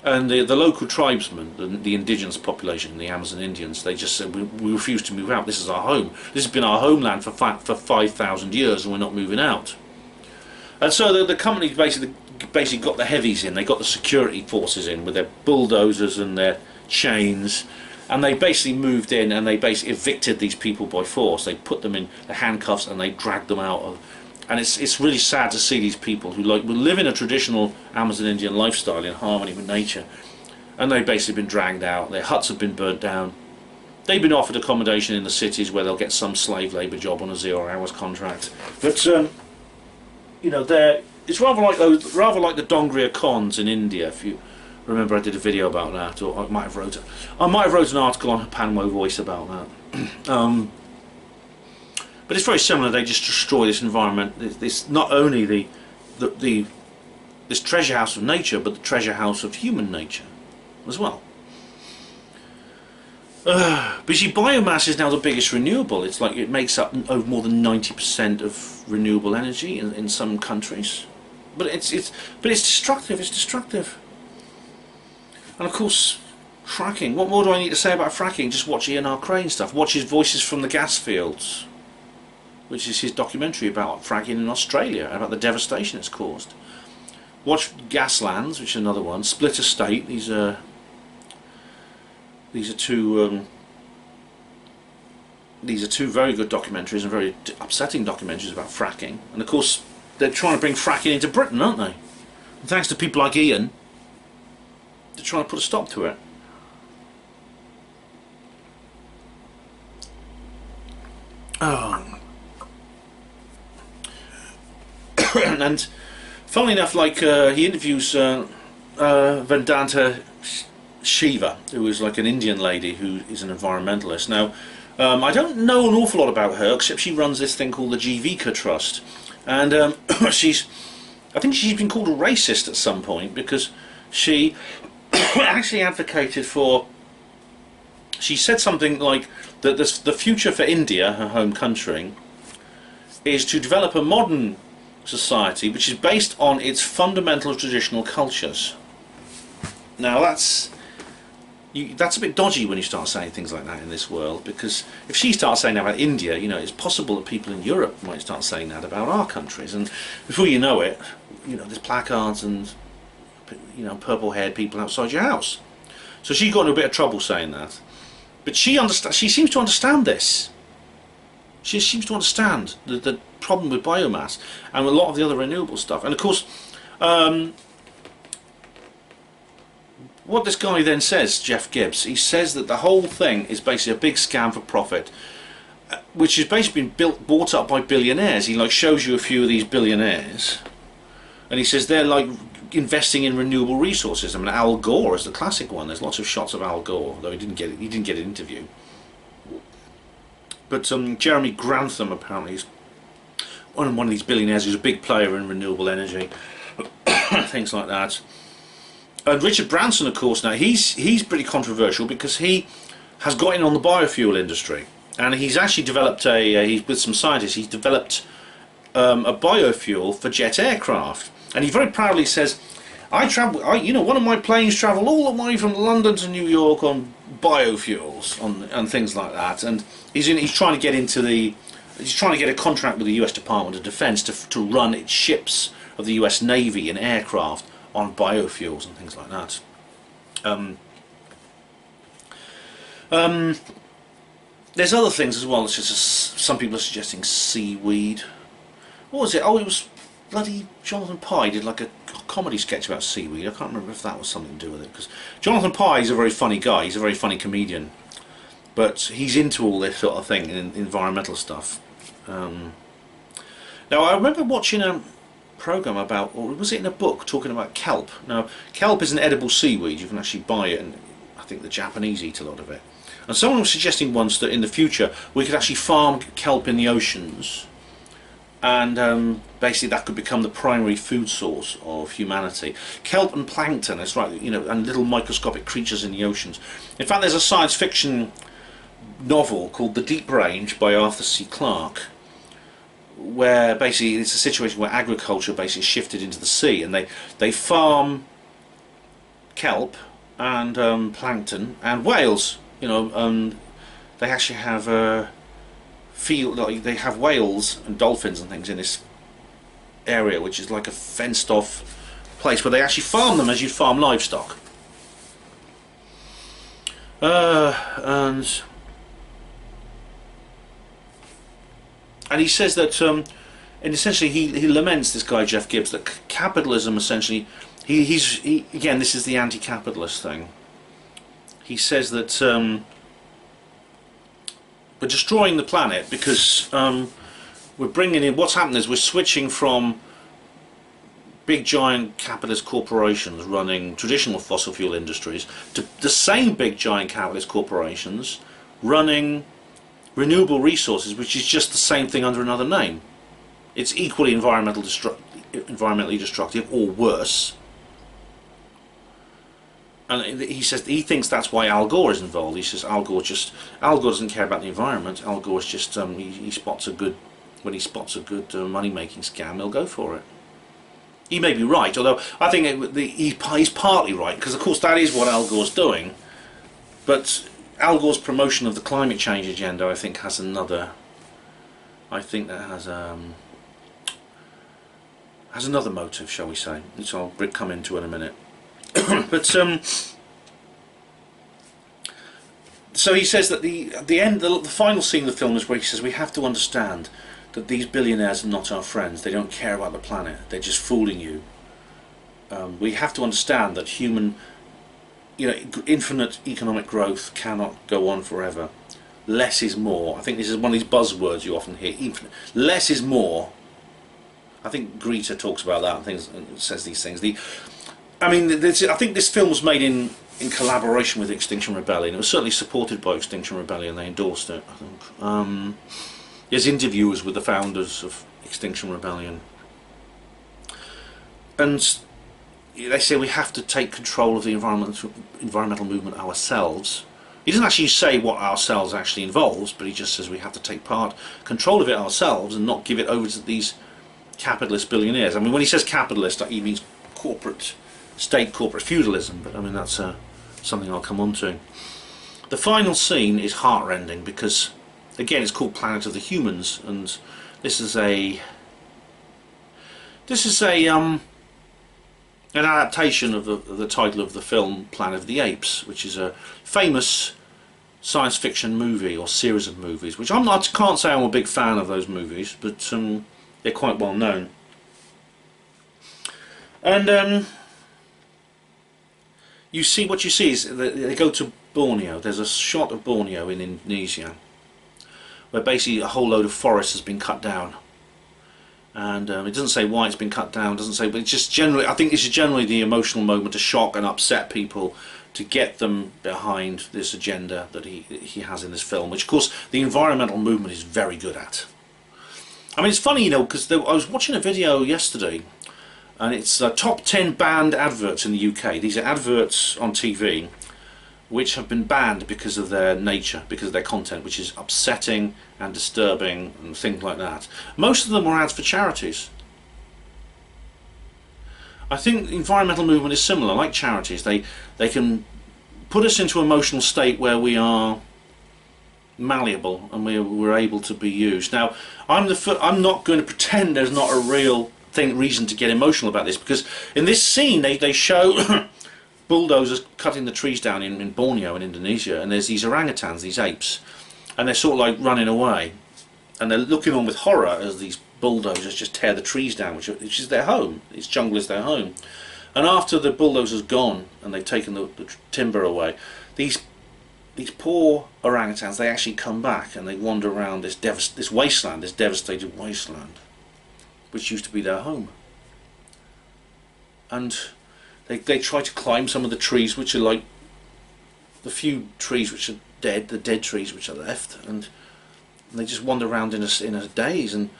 And the local tribesmen, the indigenous population, the Amazon Indians, they just said, we refuse to move out. This is our home. This has been our homeland for 5,000 years, and we're not moving out. And so the company basically got the heavies in. They got the security forces in with their bulldozers and their chains, and they basically moved in and they basically evicted these people by force. They put them in the handcuffs and they dragged them out of. And it's really sad to see these people who live in a traditional Amazon Indian lifestyle in harmony with nature, and they've basically been dragged out. Their huts have been burnt down. They've been offered accommodation in the cities where they'll get some slave labour job on a 0 hours contract. But you know, it's rather like the Dongria Khons in India. If you remember, I did a video about that, or I might have wrote an article on Panwo Voice about that. But it's very similar. They just destroy this environment. This not only this treasure house of nature, but the treasure house of human nature as well. But you see, biomass is now the biggest renewable. It's like it makes up over more than 90% of renewable energy in some countries. But it's destructive. It's destructive. And of course, fracking. What more do I need to say about fracking? Just watch Ian R. Crane stuff. Watch his Voices from the Gas Fields, which is his documentary about fracking in Australia, about the devastation it's caused. Watch Gaslands, which is another one. Split Estate. These are two very good documentaries and very upsetting documentaries about fracking. And of course, they're trying to bring fracking into Britain, aren't they? And thanks to people like Ian, they're trying to put a stop to it. Oh. And funnily enough, like he interviews Vedanta Shiva, who is like an Indian lady who is an environmentalist. Now, I don't know an awful lot about her, except she runs this thing called the Jivika Trust, and I think she's been called a racist at some point because she actually advocated for. She said something like that the future for India, her home country, is to develop a modern society which is based on its fundamental traditional cultures. Now that's a bit dodgy when you start saying things like that in this world, because if she starts saying that about India, you know, it's possible that people in Europe might start saying that about our countries, and before you know it, you know, there's placards and, you know, purple-haired people outside your house. So she got in a bit of trouble saying that, but she seems to understand this. She seems to understand the problem with biomass and a lot of the other renewable stuff. And of course, what this guy then says, Jeff Gibbs, he says that the whole thing is basically a big scam for profit, which has basically been bought up by billionaires. He like shows you a few of these billionaires, and he says they're like investing in renewable resources. I mean, Al Gore is the classic one. There's lots of shots of Al Gore, though he didn't get an interview. But Jeremy Grantham apparently is one of these billionaires who's a big player in renewable energy, things like that. And Richard Branson, of course, now he's pretty controversial because he has got in on the biofuel industry, and he's actually developed he's with some scientists. He's developed a biofuel for jet aircraft, and he very proudly says, you know, one of my planes travelled all the way from London to New York on biofuels and things like that." And he's trying to get he's trying to get a contract with the U.S. Department of Defense to run its ships of the U.S. Navy and aircraft on biofuels and things like that. There's other things as well. It's just some people are suggesting seaweed. What was it? Oh, it was bloody Jonathan Pye did like a comedy sketch about seaweed. I can't remember if that was something to do with it, because Jonathan Pye is a very funny guy. He's a very funny comedian, but he's into all this sort of thing in environmental stuff. Now I remember watching a program about, or was it in a book, talking about kelp. Now kelp is an edible seaweed. You can actually buy it, and I think the Japanese eat a lot of it. And someone was suggesting once that in the future we could actually farm kelp in the oceans, and basically that could become the primary food source of humanity. Kelp and plankton, that's right, you know, and little microscopic creatures in the oceans. In fact, there's a science fiction novel called The Deep Range by Arthur C. Clarke, where basically it's a situation where agriculture basically shifted into the sea, and they farm kelp and plankton and whales. You know, they actually have they have whales and dolphins and things in this area, which is like a fenced off place where they actually farm them as you'd farm livestock. And he says that, and essentially he laments, this guy Jeff Gibbs, that capitalism essentially, again, this is the anti-capitalist thing. He says that we're destroying the planet because we're bringing in, what's happening is we're switching from big giant capitalist corporations running traditional fossil fuel industries to the same big giant capitalist corporations running renewable resources, which is just the same thing under another name. It's equally environmentally destructive, or worse. And he says he thinks that's why Al Gore is involved. He says Al Gore doesn't care about the environment. Al Gore's just he spots a good money-making scam, he'll go for it. He may be right, although I think he's partly right, because of course that is what Al Gore's doing. But Al Gore's promotion of the climate change agenda, I think, has another. I think that has another motive, shall we say, which I'll come into in a minute. But so he says that the final scene of the film is where he says we have to understand that these billionaires are not our friends. They don't care about the planet. They're just fooling you. We have to understand that infinite economic growth cannot go on forever. Less is more. I think this is one of these buzzwords you often hear. Less is more. I think Greta talks about that and things, and says these things. I think this film was made in collaboration with Extinction Rebellion. It was certainly supported by Extinction Rebellion. They endorsed it, I think. There's interviews with the founders of Extinction Rebellion, and they say we have to take control of the environmental movement ourselves. He doesn't actually say what ourselves actually involves, but he just says we have to take control of it ourselves and not give it over to these capitalist billionaires. I mean, when he says capitalist, he means state corporate feudalism, but I mean that's something I'll come on to. The final scene is heartrending because, again, it's called Planet of the Humans, and this is an adaptation of the title of the film Planet of the Apes, which is a famous science fiction movie or series of movies, which I can't say I'm a big fan of those movies, but they're quite well known. And what you see is they go to Borneo. There's a shot of Borneo in Indonesia where basically a whole load of forest has been cut down. And it doesn't say why it's been cut down, doesn't say, but it's just generally, I think this is generally the emotional moment to shock and upset people, to get them behind this agenda that he has in this film, which of course the environmental movement is very good at. I mean, it's funny, you know, because I was watching a video yesterday, and it's top 10 banned adverts in the UK. These are adverts on TV which have been banned because of their nature, because of their content, which is upsetting and disturbing and things like that. Most of them are ads for charities. I think the environmental movement is similar, like charities. They can put us into an emotional state where we are malleable and we're able to be used. Now, I'm not going to pretend there's not a real reason to get emotional about this, because in this scene they show bulldozers cutting the trees down in Borneo in Indonesia, and there's these orangutans, these apes, and they're sort of like running away, and they're looking on with horror as these bulldozers just tear the trees down, which is their home. This jungle is their home. And after the bulldozer's gone and they've taken the timber away, these poor orangutans, they actually come back and they wander around this wasteland, this devastated wasteland, which used to be their home. And they try to climb some of the trees, which are like the few trees which are dead, the dead trees which are left, and they just wander around in a daze. And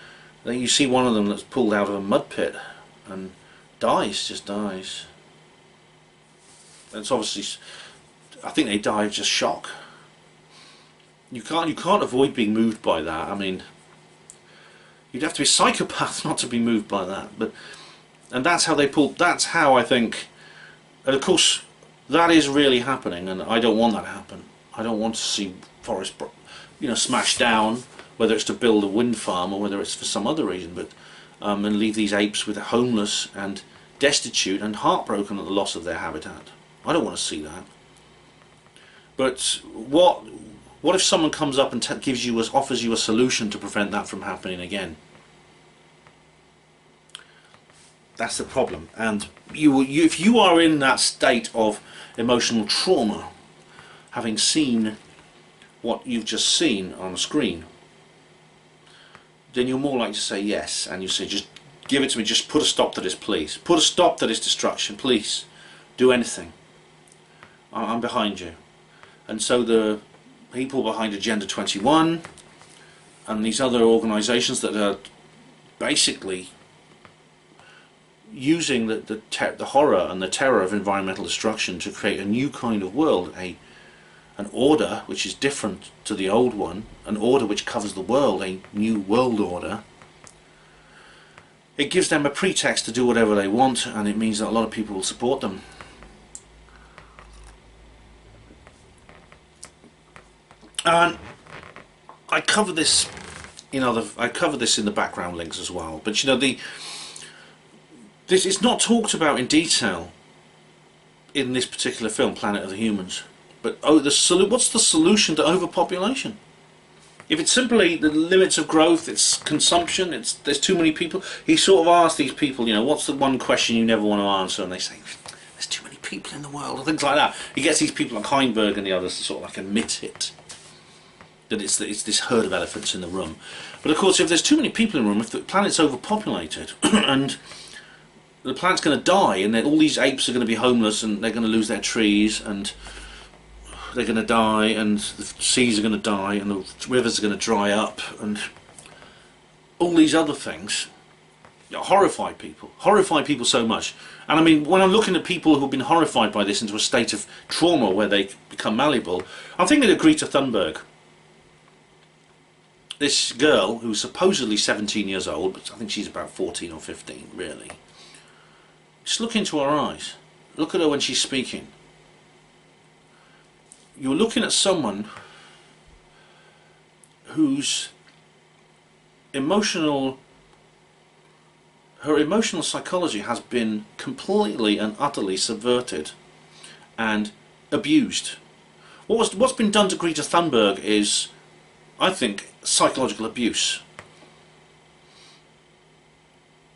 then you see one of them that's pulled out of a mud pit and just dies. And it's obviously, I think they die of just shock. You can't avoid being moved by that. I mean, you'd have to be a psychopath not to be moved by that. And that's how I think. And of course, that is really happening, and I don't want that to happen. I don't want to see forests, smashed down, whether it's to build a wind farm or whether it's for some other reason. But and leave these apes with homeless and destitute and heartbroken at the loss of their habitat. I don't want to see that. But what if someone comes up and offers you a solution to prevent that from happening again? That's the problem. And if you are in that state of emotional trauma, having seen what you've just seen on a screen, then you're more likely to say yes, and you say, just give it to me, just put a stop to this, please. Put a stop to this destruction, please. Do anything. I'm behind you. And so the people behind Agenda 21 and these other organisations that are basically using the horror and the terror of environmental destruction to create a new kind of world, an order which is different to the old one, an order which covers the world, a new world order. It gives them a pretext to do whatever they want, and it means that a lot of people will support them. And I cover this in the background links as well. But this is not talked about in detail in this particular film, Planet of the Humans. But what's the solution to overpopulation? If it's simply the limits of growth, it's consumption, there's too many people. He sort of asks these people, what's the one question you never want to answer? And they say, there's too many people in the world, or things like that. He gets these people like Heinberg and the others to sort of like admit it. that it's this herd of elephants in the room. But of course, if there's too many people in the room, if the planet's overpopulated and the planet's going to die, and then all these apes are going to be homeless, and they're going to lose their trees, and they're going to die, and the seas are going to die, and the rivers are going to dry up, and all these other things horrify people so much. And I mean, when I'm looking at people who've been horrified by this into a state of trauma where they become malleable, I'm thinking of Greta Thunberg. This girl who's supposedly 17 years old, but I think she's about 14 or 15 really. Just look into her eyes. Look at her when she's speaking. You're looking at someone whose emotional psychology has been completely and utterly subverted and abused. What's been done to Greta Thunberg is, I think, psychological abuse.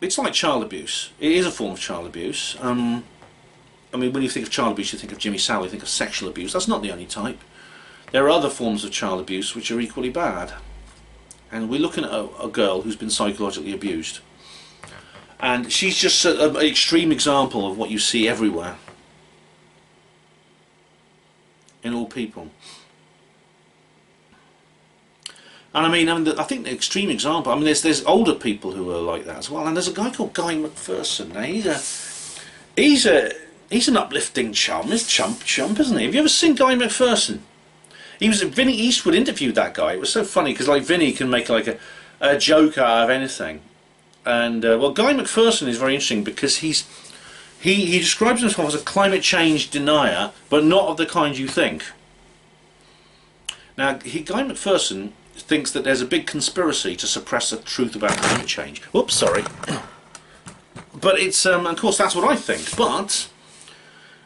It's like child abuse. It is a form of child abuse. I mean, when you think of child abuse, you think of Jimmy Savile, you think of sexual abuse. That's not the only type. There are other forms of child abuse which are equally bad. And we're looking at a girl who's been psychologically abused. And she's just an extreme example of what you see everywhere in all people. And I think the extreme example, there's older people who are like that as well. And there's a guy called Guy McPherson. Now he's an uplifting chump, isn't he? Have you ever seen Guy McPherson? Vinnie Eastwood interviewed that guy. It was so funny because like Vinnie can make like a joke out of anything. And well, Guy McPherson is very interesting because he describes himself as a climate change denier, but not of the kind you think. Now, Guy McPherson thinks that there's a big conspiracy to suppress the truth about climate change. Oops, sorry. But it's of course that's what I think. But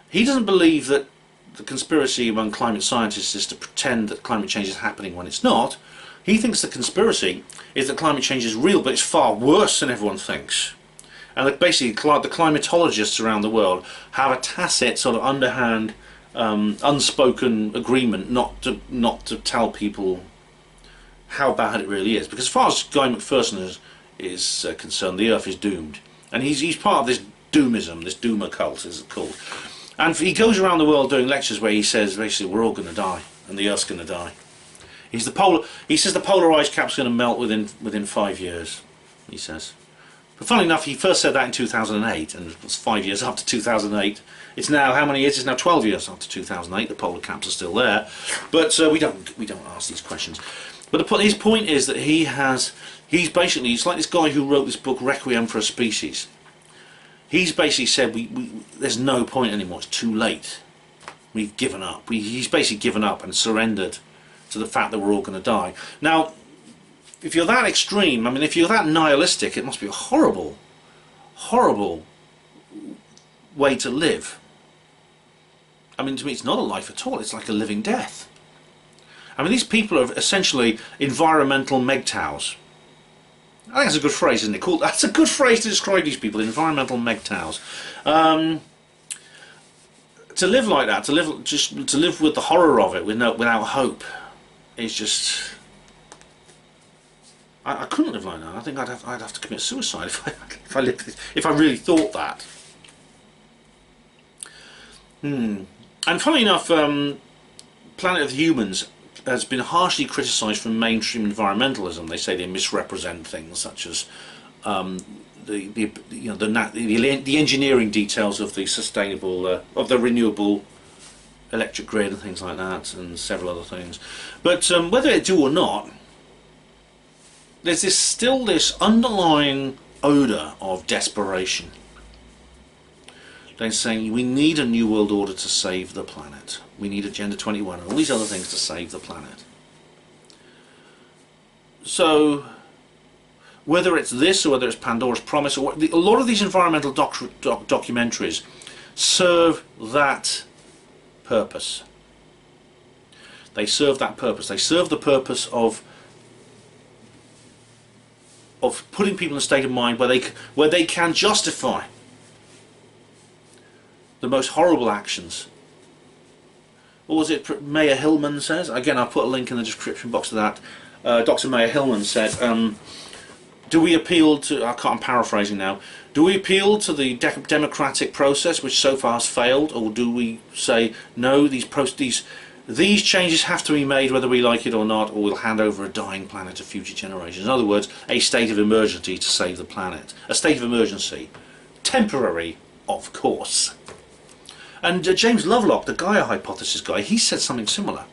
he doesn't believe that the conspiracy among climate scientists is to pretend that climate change is happening when it's not. He thinks the conspiracy is that climate change is real, but it's far worse than everyone thinks. And that basically the climatologists around the world have a tacit, sort of underhand, unspoken agreement not to tell people how bad it really is. Because as far as Guy McPherson is concerned, the Earth is doomed. And he's part of this doomism, this doomer cult, as it's called. And he goes around the world doing lectures where he says basically we're all going to die and the Earth's going to die. He says the polar ice cap's going to melt within 5 years. He says. But funnily enough, he first said that in 2008, and it was 5 years after 2008. It's now how many years? It's now 12 years after 2008. The polar caps are still there, but we don't ask these questions. But his point is that he's basically, it's like this guy who wrote this book Requiem for a Species. He's basically said there's no point anymore. It's too late. We've given up. He's basically given up and surrendered to the fact that we're all going to die. Now, if you're that extreme, if you're that nihilistic, it must be a horrible, horrible way to live. To me, it's not a life at all. It's like a living death. These people are essentially environmental MGTOWs. I think that's a good phrase, isn't it? That's a good phrase to describe these people, environmental MGTOWs. To live like that, to live with the horror of it, without hope, is just. I couldn't live like that. I think I'd have to commit suicide if I really thought that. And funnily enough, Planet of the Humans has been harshly criticised from mainstream environmentalism. They say they misrepresent things such as the engineering details of the sustainable of the renewable electric grid and things like that, and several other things. But whether they do or not, there's still this underlying odour of desperation. They're saying we need a new world order to save the planet. We need Agenda 21 and all these other things to save the planet. So, whether it's this or whether it's Pandora's Promise, or a lot of these environmental documentaries serve that purpose. They serve that purpose. They serve the purpose of putting people in a state of mind where they can justify the most horrible actions Or was it Mayor Hillman says? Again, I'll put a link in the description box to that. Dr. Mayor Hillman said, do we appeal to, I'm paraphrasing now, do we appeal to the democratic process which so far has failed, or do we say, no, these changes have to be made whether we like it or not, or we'll hand over a dying planet to future generations? In other words, a state of emergency to save the planet. A state of emergency. Temporary, of course. And James Lovelock, the Gaia hypothesis guy, he said something similar.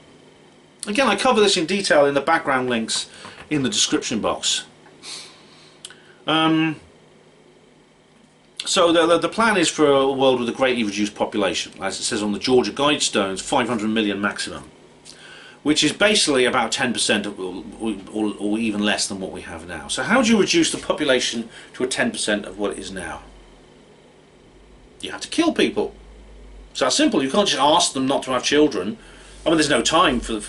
Again, I cover this in detail in the background links in the description box. So the plan is for a world with a greatly reduced population, as it says on the Georgia Guidestones, 500 million maximum, which is basically about 10% or even less than what we have now. So how do you reduce the population to a 10% of what it is now? You have to kill people. It's that simple. You can't just ask them not to have children. I mean, there's no time for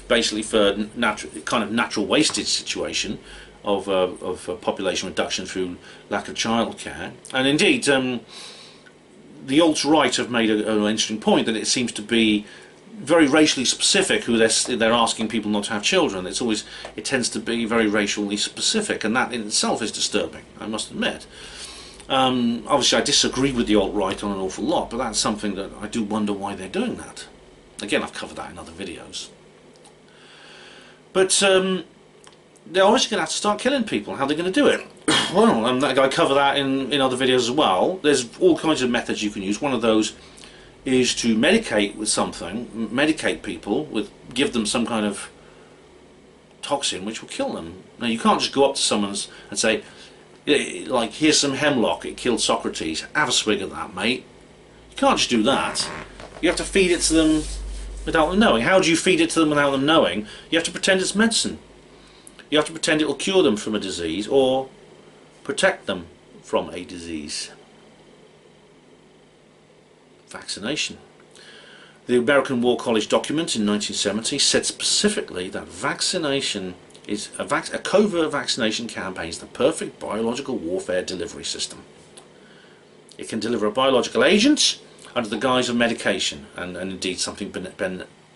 natural wastage situation of population reduction through lack of childcare. And indeed, the alt-right have made an interesting point that it seems to be very racially specific who they're asking people not to have children. It tends to be very racially specific, and that in itself is disturbing, I must admit. Obviously I disagree with the alt-right on an awful lot, but that's something that I do wonder why they're doing that. Again, I've covered that in other videos. But they're obviously going to have to start killing people. How are they going to do it? Well, I cover that in other videos as well. There's all kinds of methods you can use. One of those is to medicate with something, medicate people, give them some kind of toxin which will kill them. Now, you can't just go up to someone and say, like, here's some hemlock, it killed Socrates, have a swig of that, mate. You can't just do that. You have to feed it to them without them knowing. How do you feed it to them without them knowing? You have to pretend it's medicine. You have to pretend it will cure them from a disease or protect them from a disease. Vaccination. The American War College document in 1970 said specifically that vaccination is a covert vaccination campaign is the perfect biological warfare delivery system. It can deliver a biological agent under the guise of medication and indeed something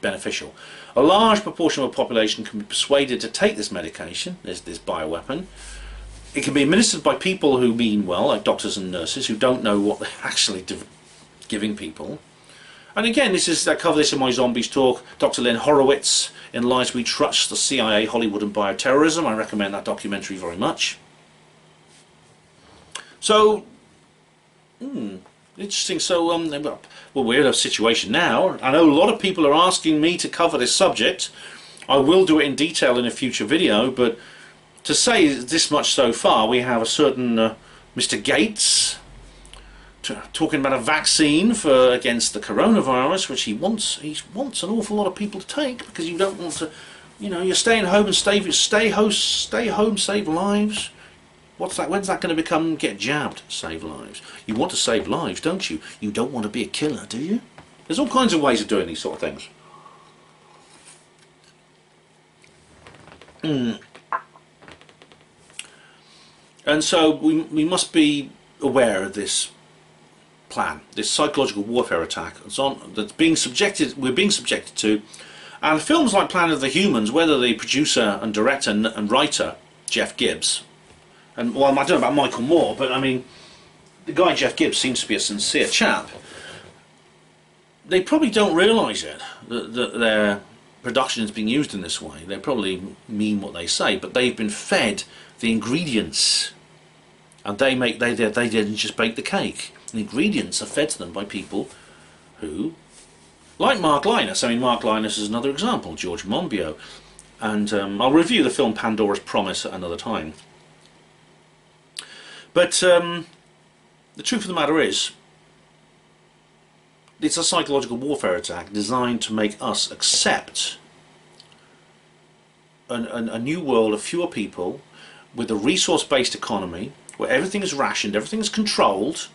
beneficial. A large proportion of the population can be persuaded to take this medication, this bioweapon. It can be administered by people who mean well, like doctors and nurses, who don't know what they're actually giving people. And again, I cover this in my Zombies talk. Dr. Lynn Horowitz in Lies We Trust, the CIA, Hollywood and Bioterrorism. I recommend that documentary very much. So, interesting. So, well, we're in a situation now. I know a lot of people are asking me to cover this subject. I will do it in detail in a future video, but to say this much so far, we have a certain Mr. Gates talking about a vaccine against the coronavirus, which he wants an awful lot of people to take, because you don't want to, you're staying home and stay home, save lives. What's that? When's that going to become get jabbed, save lives? You want to save lives, don't you? You don't want to be a killer, do you? There's all kinds of ways of doing these sort of things. And so we must be aware of this plan, this psychological warfare attack we're being subjected to. And films like Planet of the Humans, whether the producer and director and writer Jeff Gibbs, and well, I don't know about Michael Moore, but I mean, the guy Jeff Gibbs seems to be a sincere chap. They probably don't realise it, that their production is being used in this way. They probably mean what they say, but they've been fed the ingredients, and they didn't just bake the cake. The ingredients are fed to them by people who, like Mark Linus. I mean, Mark Linus is another example, George Monbiot, and I'll review the film Pandora's Promise at another time. But the truth of the matter is, it's a psychological warfare attack designed to make us accept a new world of fewer people with a resource-based economy where everything is rationed, everything is controlled.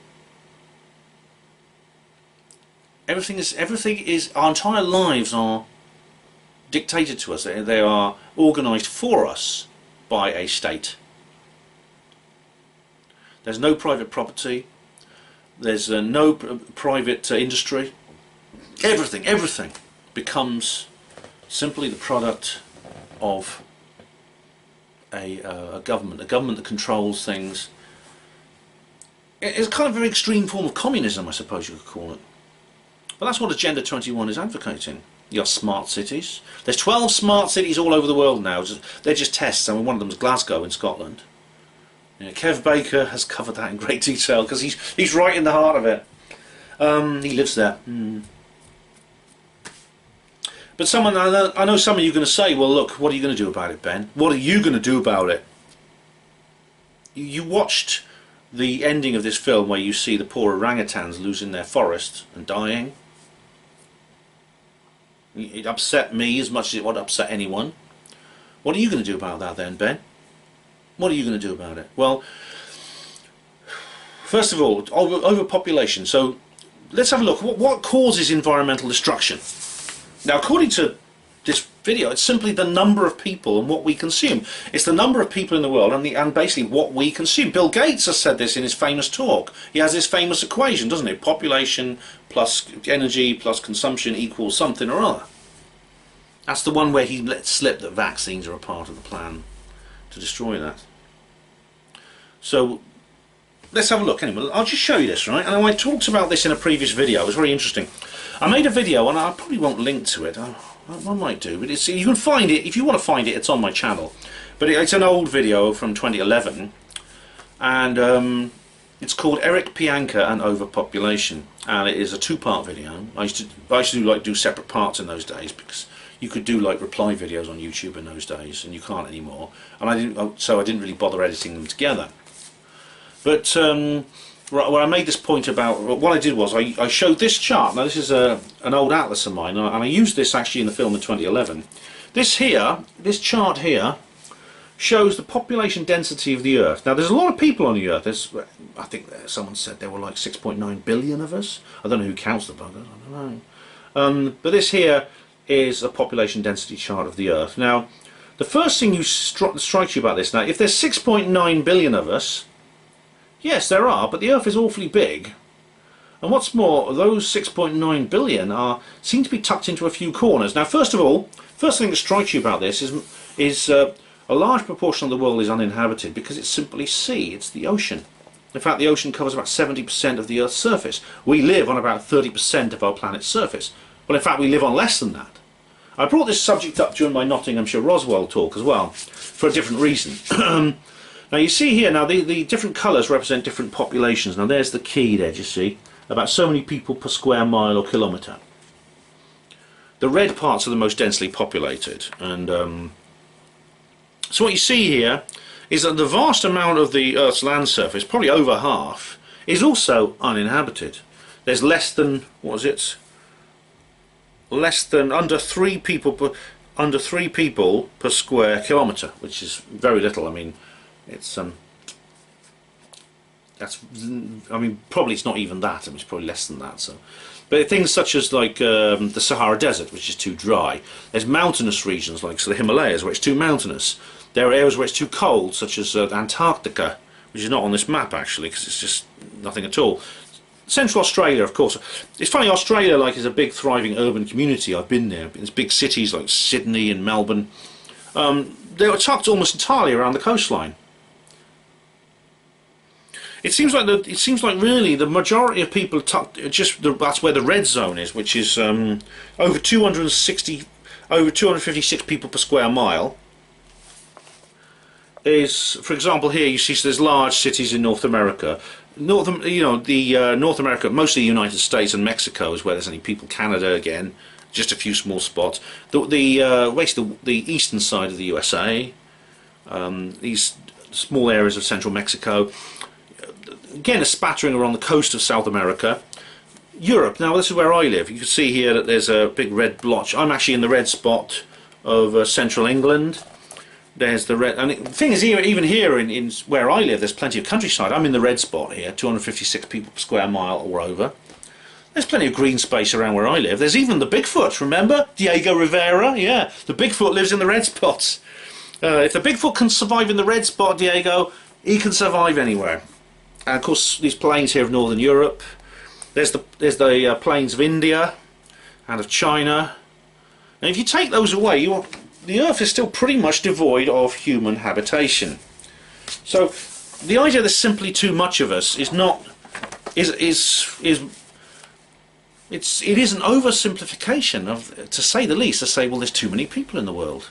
Everything is, our entire lives are dictated to us. They are organised for us by a state. There's no private property. There's no private industry. Everything becomes simply the product of a government that controls things. It's kind of a very extreme form of communism, I suppose you could call it. But that's what Agenda 21 is advocating. You have smart cities. There's 12 smart cities all over the world now. They're just tests. I mean, one of them is Glasgow in Scotland. You know, Kev Baker has covered that in great detail because he's right in the heart of it. He lives there. But I know some of you are going to say, well, look, what are you going to do about it, Ben? What are you going to do about it? You watched the ending of this film where you see the poor orangutans losing their forest and dying. It upset me as much as it would upset anyone. What are you going to do about that then, Ben? What are you going to do about it? Well, first of all, overpopulation. So let's have a look. What causes environmental destruction? Now, according to this video, it's simply the number of people and what we consume. It's the number of people in the world and basically what we consume. Bill Gates has said this in his famous talk. He has this famous equation, doesn't he? Population plus energy plus consumption equals something or other. That's the one where he let slip that vaccines are a part of the plan to destroy that. So let's have a look anyway. I'll just show you this, right? And I talked about this in a previous video. It was very interesting. I made a video, and I probably won't link to it. I might do, but you can find it if you want to find it. It's on my channel, but it's an old video from 2011, and it's called Eric Pianka and Overpopulation, and it is a two-part video. I used to do separate parts in those days because you could do like reply videos on YouTube in those days, and you can't anymore. And I didn't really bother editing them together. But where I made this point about, what I did was I showed this chart. Now this is an old atlas of mine, and I used this actually in the film in 2011. This chart here shows the population density of the Earth. Now there's a lot of people on the Earth. I think someone said there were like 6.9 billion of us. I don't know who counts the buggers, I don't know. But this here is a population density chart of the Earth. Now the first thing strikes you about this, now if there's 6.9 billion of us, yes, there are, but the Earth is awfully big. And what's more, those 6.9 billion seem to be tucked into a few corners. Now, first of all, first thing that strikes you about this is a large proportion of the world is uninhabited because it's simply sea, it's the ocean. In fact, the ocean covers about 70% of the Earth's surface. We live on about 30% of our planet's surface. Well, in fact, we live on less than that. I brought this subject up during my Nottinghamshire Roswell talk as well, for a different reason. Now you see here, now the different colours represent different populations. Now there's the key there, you see, about so many people per square mile or kilometre. The red parts are the most densely populated, and so what you see here is that the vast amount of the Earth's land surface, probably over half, is also uninhabited. There's less than, what is it? Less than under 3 people per square kilometre, which is very little. I mean, it's probably it's not even that. I mean, it's probably less than that. So, but things such as like the Sahara Desert, which is too dry. There's mountainous regions like the Himalayas, where it's too mountainous. There are areas where it's too cold, such as Antarctica, which is not on this map actually, because it's just nothing at all. Central Australia, of course. It's funny, Australia is a big thriving urban community. I've been there. There's big cities like Sydney and Melbourne. They were tucked almost entirely around the coastline. It seems like really the majority of people tucked that's where the red zone is, which is over 256 people per square mile. Is, for example, here you see there's large cities in North America. North America, mostly the United States and Mexico is where there's any people. Canada again, just a few small spots. The eastern side of the USA, these small areas of central Mexico. Again, a spattering around the coast of South America. Europe, now this is where I live. You can see here that there's a big red blotch. I'm actually in the red spot of central England. There's the red, and the thing is, even here in where I live, there's plenty of countryside. I'm in the red spot here, 256 people per square mile or over. There's plenty of green space around where I live. There's even the Bigfoot, remember? Diego Rivera, yeah. The Bigfoot lives in the red spots. If the Bigfoot can survive in the red spot, Diego, he can survive anywhere. And of course, these plains here of northern Europe. There's the plains of India and of China. And if you take those away, the Earth is still pretty much devoid of human habitation. So the idea there's simply too much of us is not it is an oversimplification of, to say the least, to say, well, there's too many people in the world.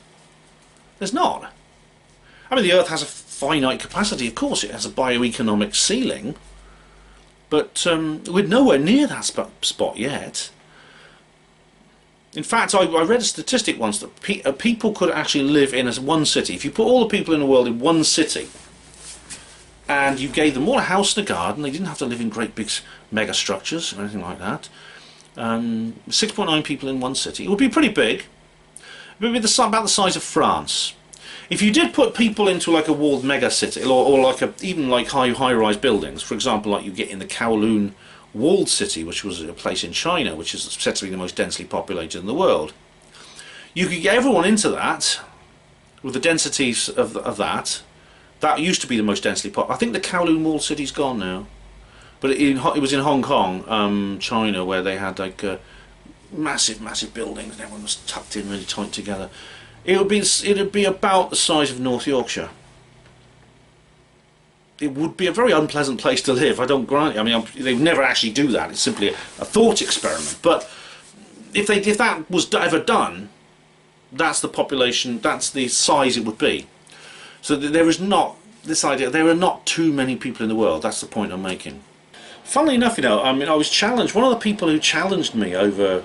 There's not. I mean, the Earth has a finite capacity, of course. It has a bioeconomic ceiling, but we're nowhere near that spot yet. In fact, I read a statistic once that people could actually live in one city. If you put all the people in the world in one city, and you gave them all a house and a garden, they didn't have to live in great big mega structures or anything like that. 6.9 people in one city. It would be pretty big. It would be about the size of France. If you did put people into like a walled mega city, or like even like high-rise buildings, for example, like you get in the Kowloon walled city, which was a place in China, which is said to be the most densely populated in the world, you could get everyone into that with the densities of that. That used to be the most densely populated. I think the Kowloon walled city's gone now. But it was in Hong Kong, China, where they had like massive buildings and everyone was tucked in really tight together. It'd be about the size of North Yorkshire. It would be a very unpleasant place to live. I don't grant you. I mean, they would never actually do that. It's simply a thought experiment. But if that was ever done, that's the population. That's the size it would be. So there is not this idea. There are not too many people in the world. That's the point I'm making. Funnily enough, I mean, I was challenged. One of the people who challenged me over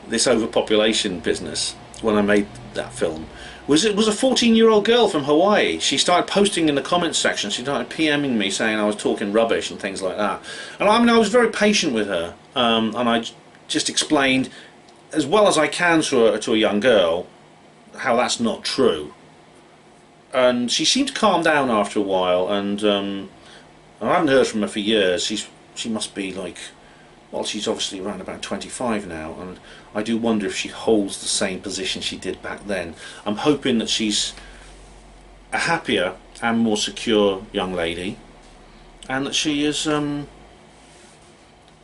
this overpopulation business when I made that film was a 14-year-old girl from Hawaii. She started posting in the comments section. She started PMing me saying I was talking rubbish and things like that. And I mean, I was very patient with her, and I just explained as well as I can to a young girl how that's not true. And she seemed to calm down after a while, and I haven't heard from her for years. She must be like, well, she's obviously around about 25 now, and I do wonder if she holds the same position she did back then. I'm hoping that she's a happier and more secure young lady, and that she is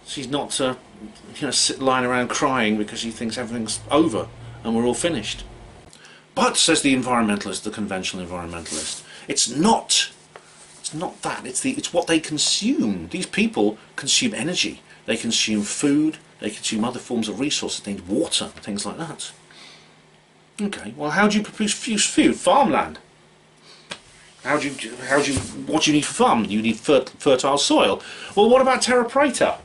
she's not lying around crying because she thinks everything's over and we're all finished. But, says the environmentalist, the conventional environmentalist, it's not that. It's what they consume. These people consume energy. They consume food. They consume other forms of resources. They need water, things like that. Okay. Well, how do you produce food? Farmland. What do you need for farm? You need fertile soil. Well, what about terra preta?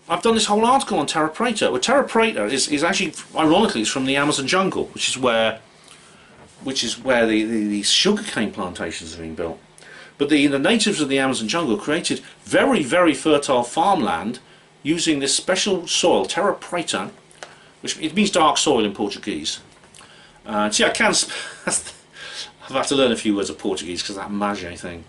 I've done this whole article on terra preta. Well, terra preta is actually, ironically, it's from the Amazon jungle, which is where the sugarcane plantations have been built. But the natives of the Amazon jungle created very, very fertile farmland using this special soil, terra preta, which it means dark soil in Portuguese. See, I've had to learn a few words of Portuguese because of that Mage thing.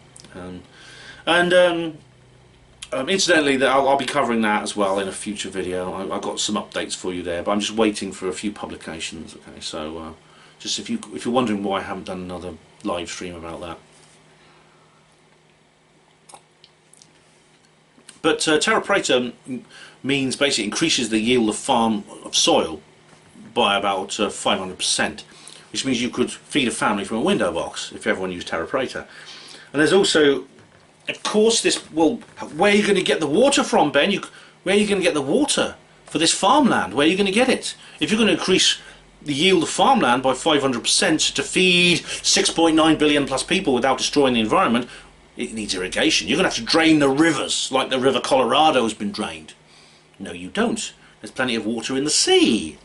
Incidentally, I'll be covering that as well in a future video. I've got some updates for you there, but I'm just waiting for a few publications. Okay, so just if you're wondering why I haven't done another live stream about that. But terra preta means basically increases the yield of soil by about 500%, which means you could feed a family from a window box if everyone used terra preta. And there's also, of course, well, where are you going to get the water from, Ben? Where are you going to get the water for this farmland? Where are you going to get it? If you're going to increase the yield of farmland by 500% to feed 6.9 billion plus people without destroying the environment, it needs irrigation. You're going to have to drain the rivers like the River Colorado has been drained. No, you don't. There's plenty of water in the sea.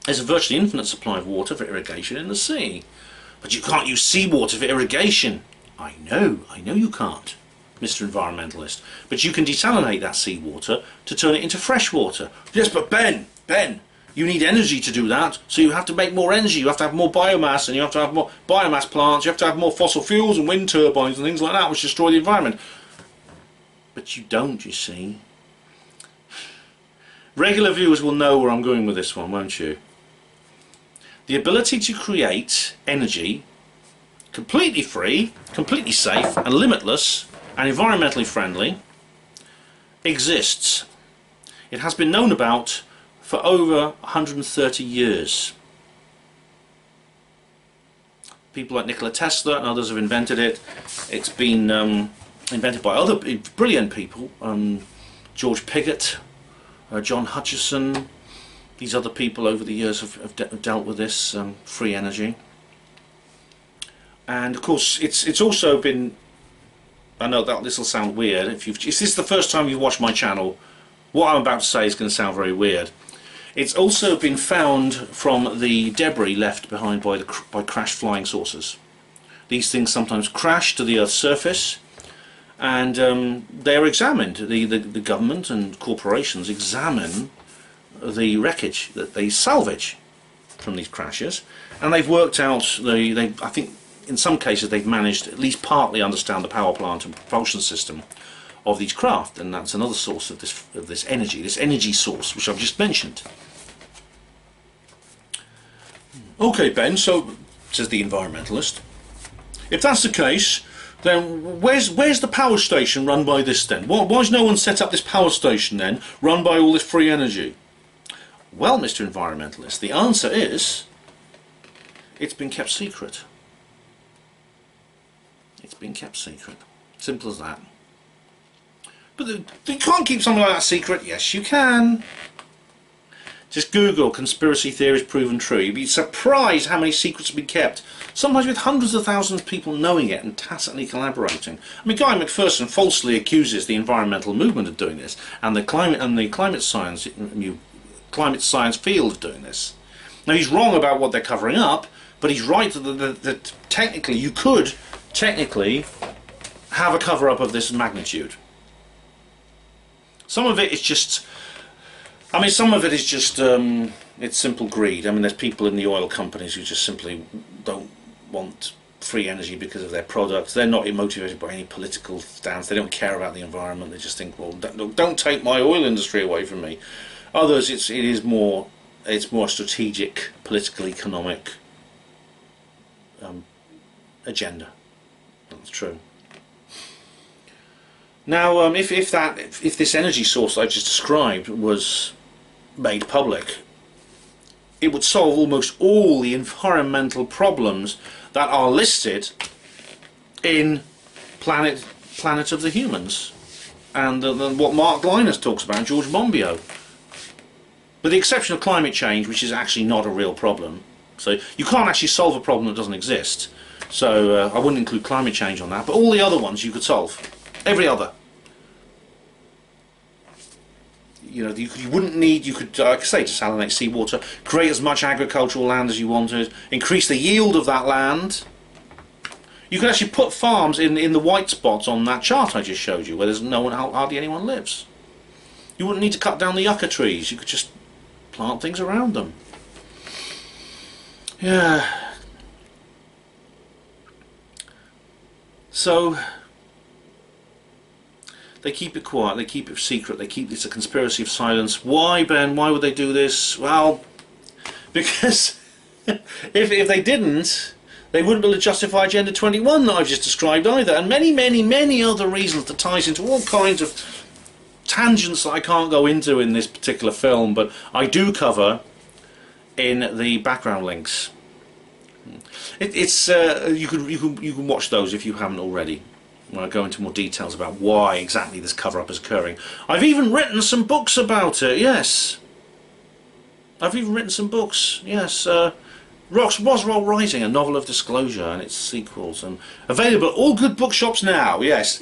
There's a virtually infinite supply of water for irrigation in the sea. But you can't use seawater for irrigation. I know you can't, Mr. Environmentalist. But you can desalinate that seawater to turn it into fresh water. Yes, but Ben, you need energy to do that, so you have to make more energy, you have to have more biomass, and you have to have more biomass plants, you have to have more fossil fuels and wind turbines and things like that, which destroy the environment. But you don't, you see. Regular viewers will know where I'm going with this one, won't you? The ability to create energy completely free, completely safe and limitless and environmentally friendly exists. It has been known about for over 130 years. People like Nikola Tesla and others have invented it. It's been invented by other brilliant people, George Pigott, John Hutchison. These other people over the years have dealt with this free energy. And of course it's also been, I know that this will sound weird, if this is the first time you've watched my channel, what I'm about to say is going to sound very weird. It's also been found from the debris left behind by crashed flying saucers. These things sometimes crash to the Earth's surface, and they're examined. The government and corporations examine the wreckage that they salvage from these crashes, and they've worked out, I think in some cases they've managed to at least partly understand the power plant and propulsion system of these craft, and that's another source of this energy source which I've just mentioned. Okay, Ben, so says the environmentalist, if that's the case, then where's the power station run by this then? Why's no one set up this power station then, run by all this free energy? Well, Mr. Environmentalist, the answer is it's been kept secret. It's been kept secret. Simple as that. But you can't keep something like that secret. Yes, you can. Just Google conspiracy theories proven true. You'd be surprised how many secrets have been kept. Sometimes with hundreds of thousands of people knowing it and tacitly collaborating. I mean, Guy McPherson falsely accuses the environmental movement of doing this, and the climate science field of doing this. Now he's wrong about what they're covering up, but he's right that technically you could have a cover-up of this magnitude. Some of it is just, it's simple greed. I mean, there's people in the oil companies who just simply don't want free energy because of their products. They're not motivated by any political stance. They don't care about the environment. They just think, well, don't take my oil industry away from me. Others, it's more strategic, political, economic agenda. That's true. Now, if this energy source I just described was made public, it would solve almost all the environmental problems that are listed in Planet of the Humans, and what Mark Linus talks about, George Monbiot. With the exception of climate change, which is actually not a real problem. So you can't actually solve a problem that doesn't exist. So I wouldn't include climate change on that, but all the other ones you could solve. Every other. You know, you wouldn't need, you could, like I say, desalinate seawater, create as much agricultural land as you wanted, increase the yield of that land. You could actually put farms in the white spots on that chart I just showed you, where there's hardly anyone lives. You wouldn't need to cut down the yucca trees, you could just plant things around them. Yeah. So they keep it quiet, they keep it secret, it's a conspiracy of silence. Why, Ben? Why would they do this? Well, because if they didn't, they wouldn't be able to justify Agenda 21 that I've just described either, and many other reasons that ties into all kinds of tangents that I can't go into in this particular film, but I do cover in the background links. You can watch those if you haven't already, where I go into more details about why exactly this cover-up is occurring. I've even written some books about it, yes. I've even written some books, yes. Roswell Rising, a novel of disclosure, and its sequels, and available at all good bookshops now, yes.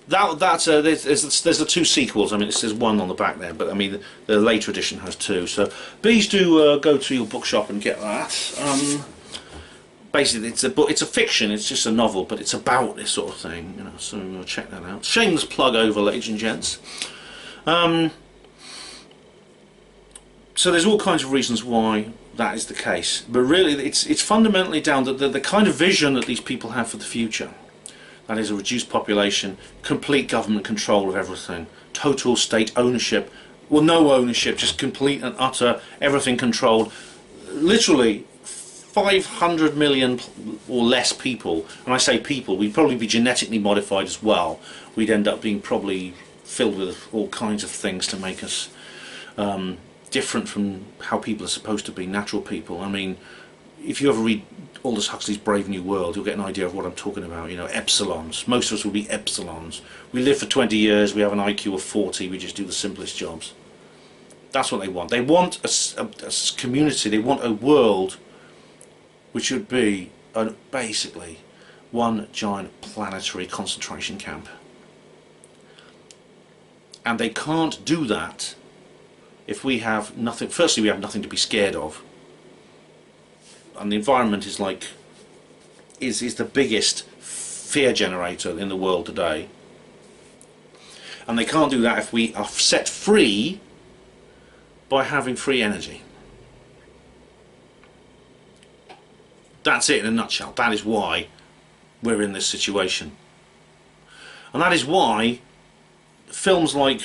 There's the two sequels. I mean, there's one on the back there, but I mean the later edition has two. So please do go to your bookshop and get that. Basically, it's a fiction. It's just a novel, but it's about this sort of thing. You know, so check that out. Shameless plug over, ladies and gents. So there's all kinds of reasons why that is the case, but really it's fundamentally down to the kind of vision that these people have for the future. That is a reduced population, complete government control of everything, total state ownership, well, no ownership, just complete and utter, everything controlled. Literally 500 million or less people, and I say people, we'd probably be genetically modified as well. We'd end up being probably filled with all kinds of things to make us different from how people are supposed to be, natural people. I mean, if you ever read Aldous Huxley's Brave New World, you'll get an idea of what I'm talking about. You know, epsilons. Most of us will be epsilons. We live for 20 years, we have an IQ of 40, we just do the simplest jobs. That's what they want. They want a community, they want a world which would be basically one giant planetary concentration camp. And they can't do that if we have nothing. Firstly, we have nothing to be scared of. And the environment is is the biggest fear generator in the world today. And they can't do that if we are set free by having free energy. That's it in a nutshell. That is why we're in this situation. And that is why films like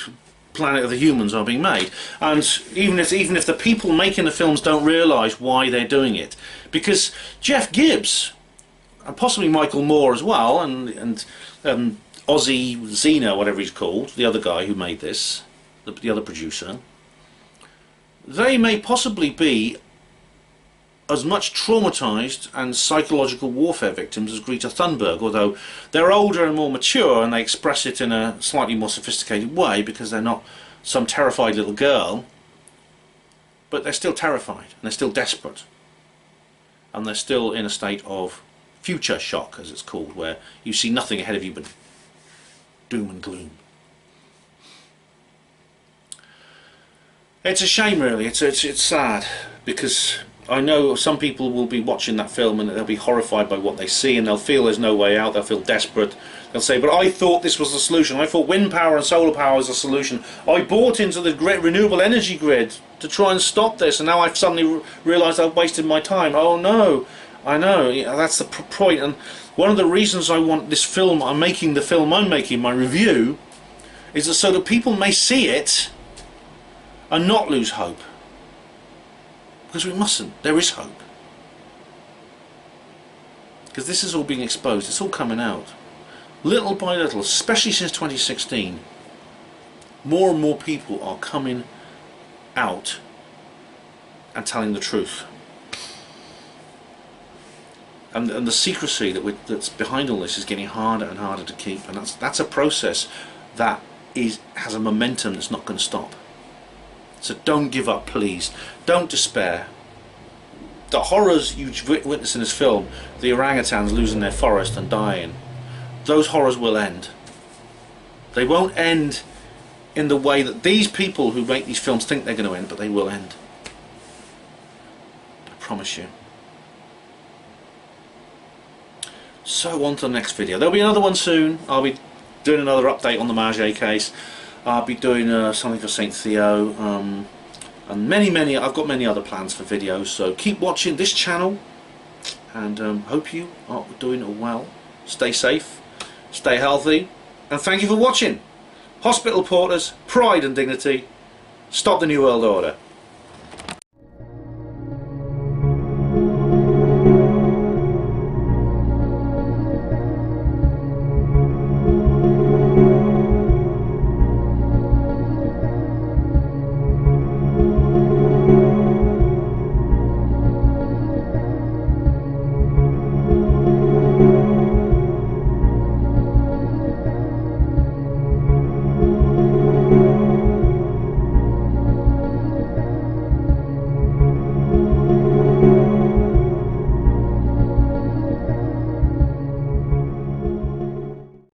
Planet of the Humans are being made. And even if the people making the films don't realise why they're doing it. Because Jeff Gibbs, and possibly Michael Moore as well, and Ozzy Zena, whatever he's called, the other guy who made this, the other producer, they may possibly be as much traumatised and psychological warfare victims as Greta Thunberg, although they're older and more mature and they express it in a slightly more sophisticated way because they're not some terrified little girl, but they're still terrified and they're still desperate and they're still in a state of future shock, as it's called, where you see nothing ahead of you but doom and gloom. It's a shame, really. It's sad, because I know some people will be watching that film and they'll be horrified by what they see, and they'll feel there's no way out, they'll feel desperate. They'll say, but I thought this was the solution. I thought wind power and solar power was the solution. I bought into the great renewable energy grid to try and stop this, and now I've suddenly realised I've wasted my time. Oh no, I know, that's the point. And one of the reasons I want this film, I'm making, my review, is that so that people may see it and not lose hope. Because we mustn't. There is hope. Because this is all being exposed. It's all coming out. Little by little, especially since 2016, more and more people are coming out and telling the truth. And the secrecy that's behind all this is getting harder and harder to keep. And that's a process that has a momentum that's not going to stop. So don't give up, please. Don't despair. The horrors you witness in this film, the orangutans losing their forest and dying, those horrors will end. They won't end in the way that these people who make these films think they're going to end, but they will end. I promise you. So on to the next video. There'll be another one soon. I'll be doing another update on the Marget case. I'll be doing something for St. Theo, and I've got many other plans for videos, so keep watching this channel, and hope you are doing well. Stay safe, stay healthy, and thank you for watching. Hospital Porters, Pride and Dignity, stop the New World Order.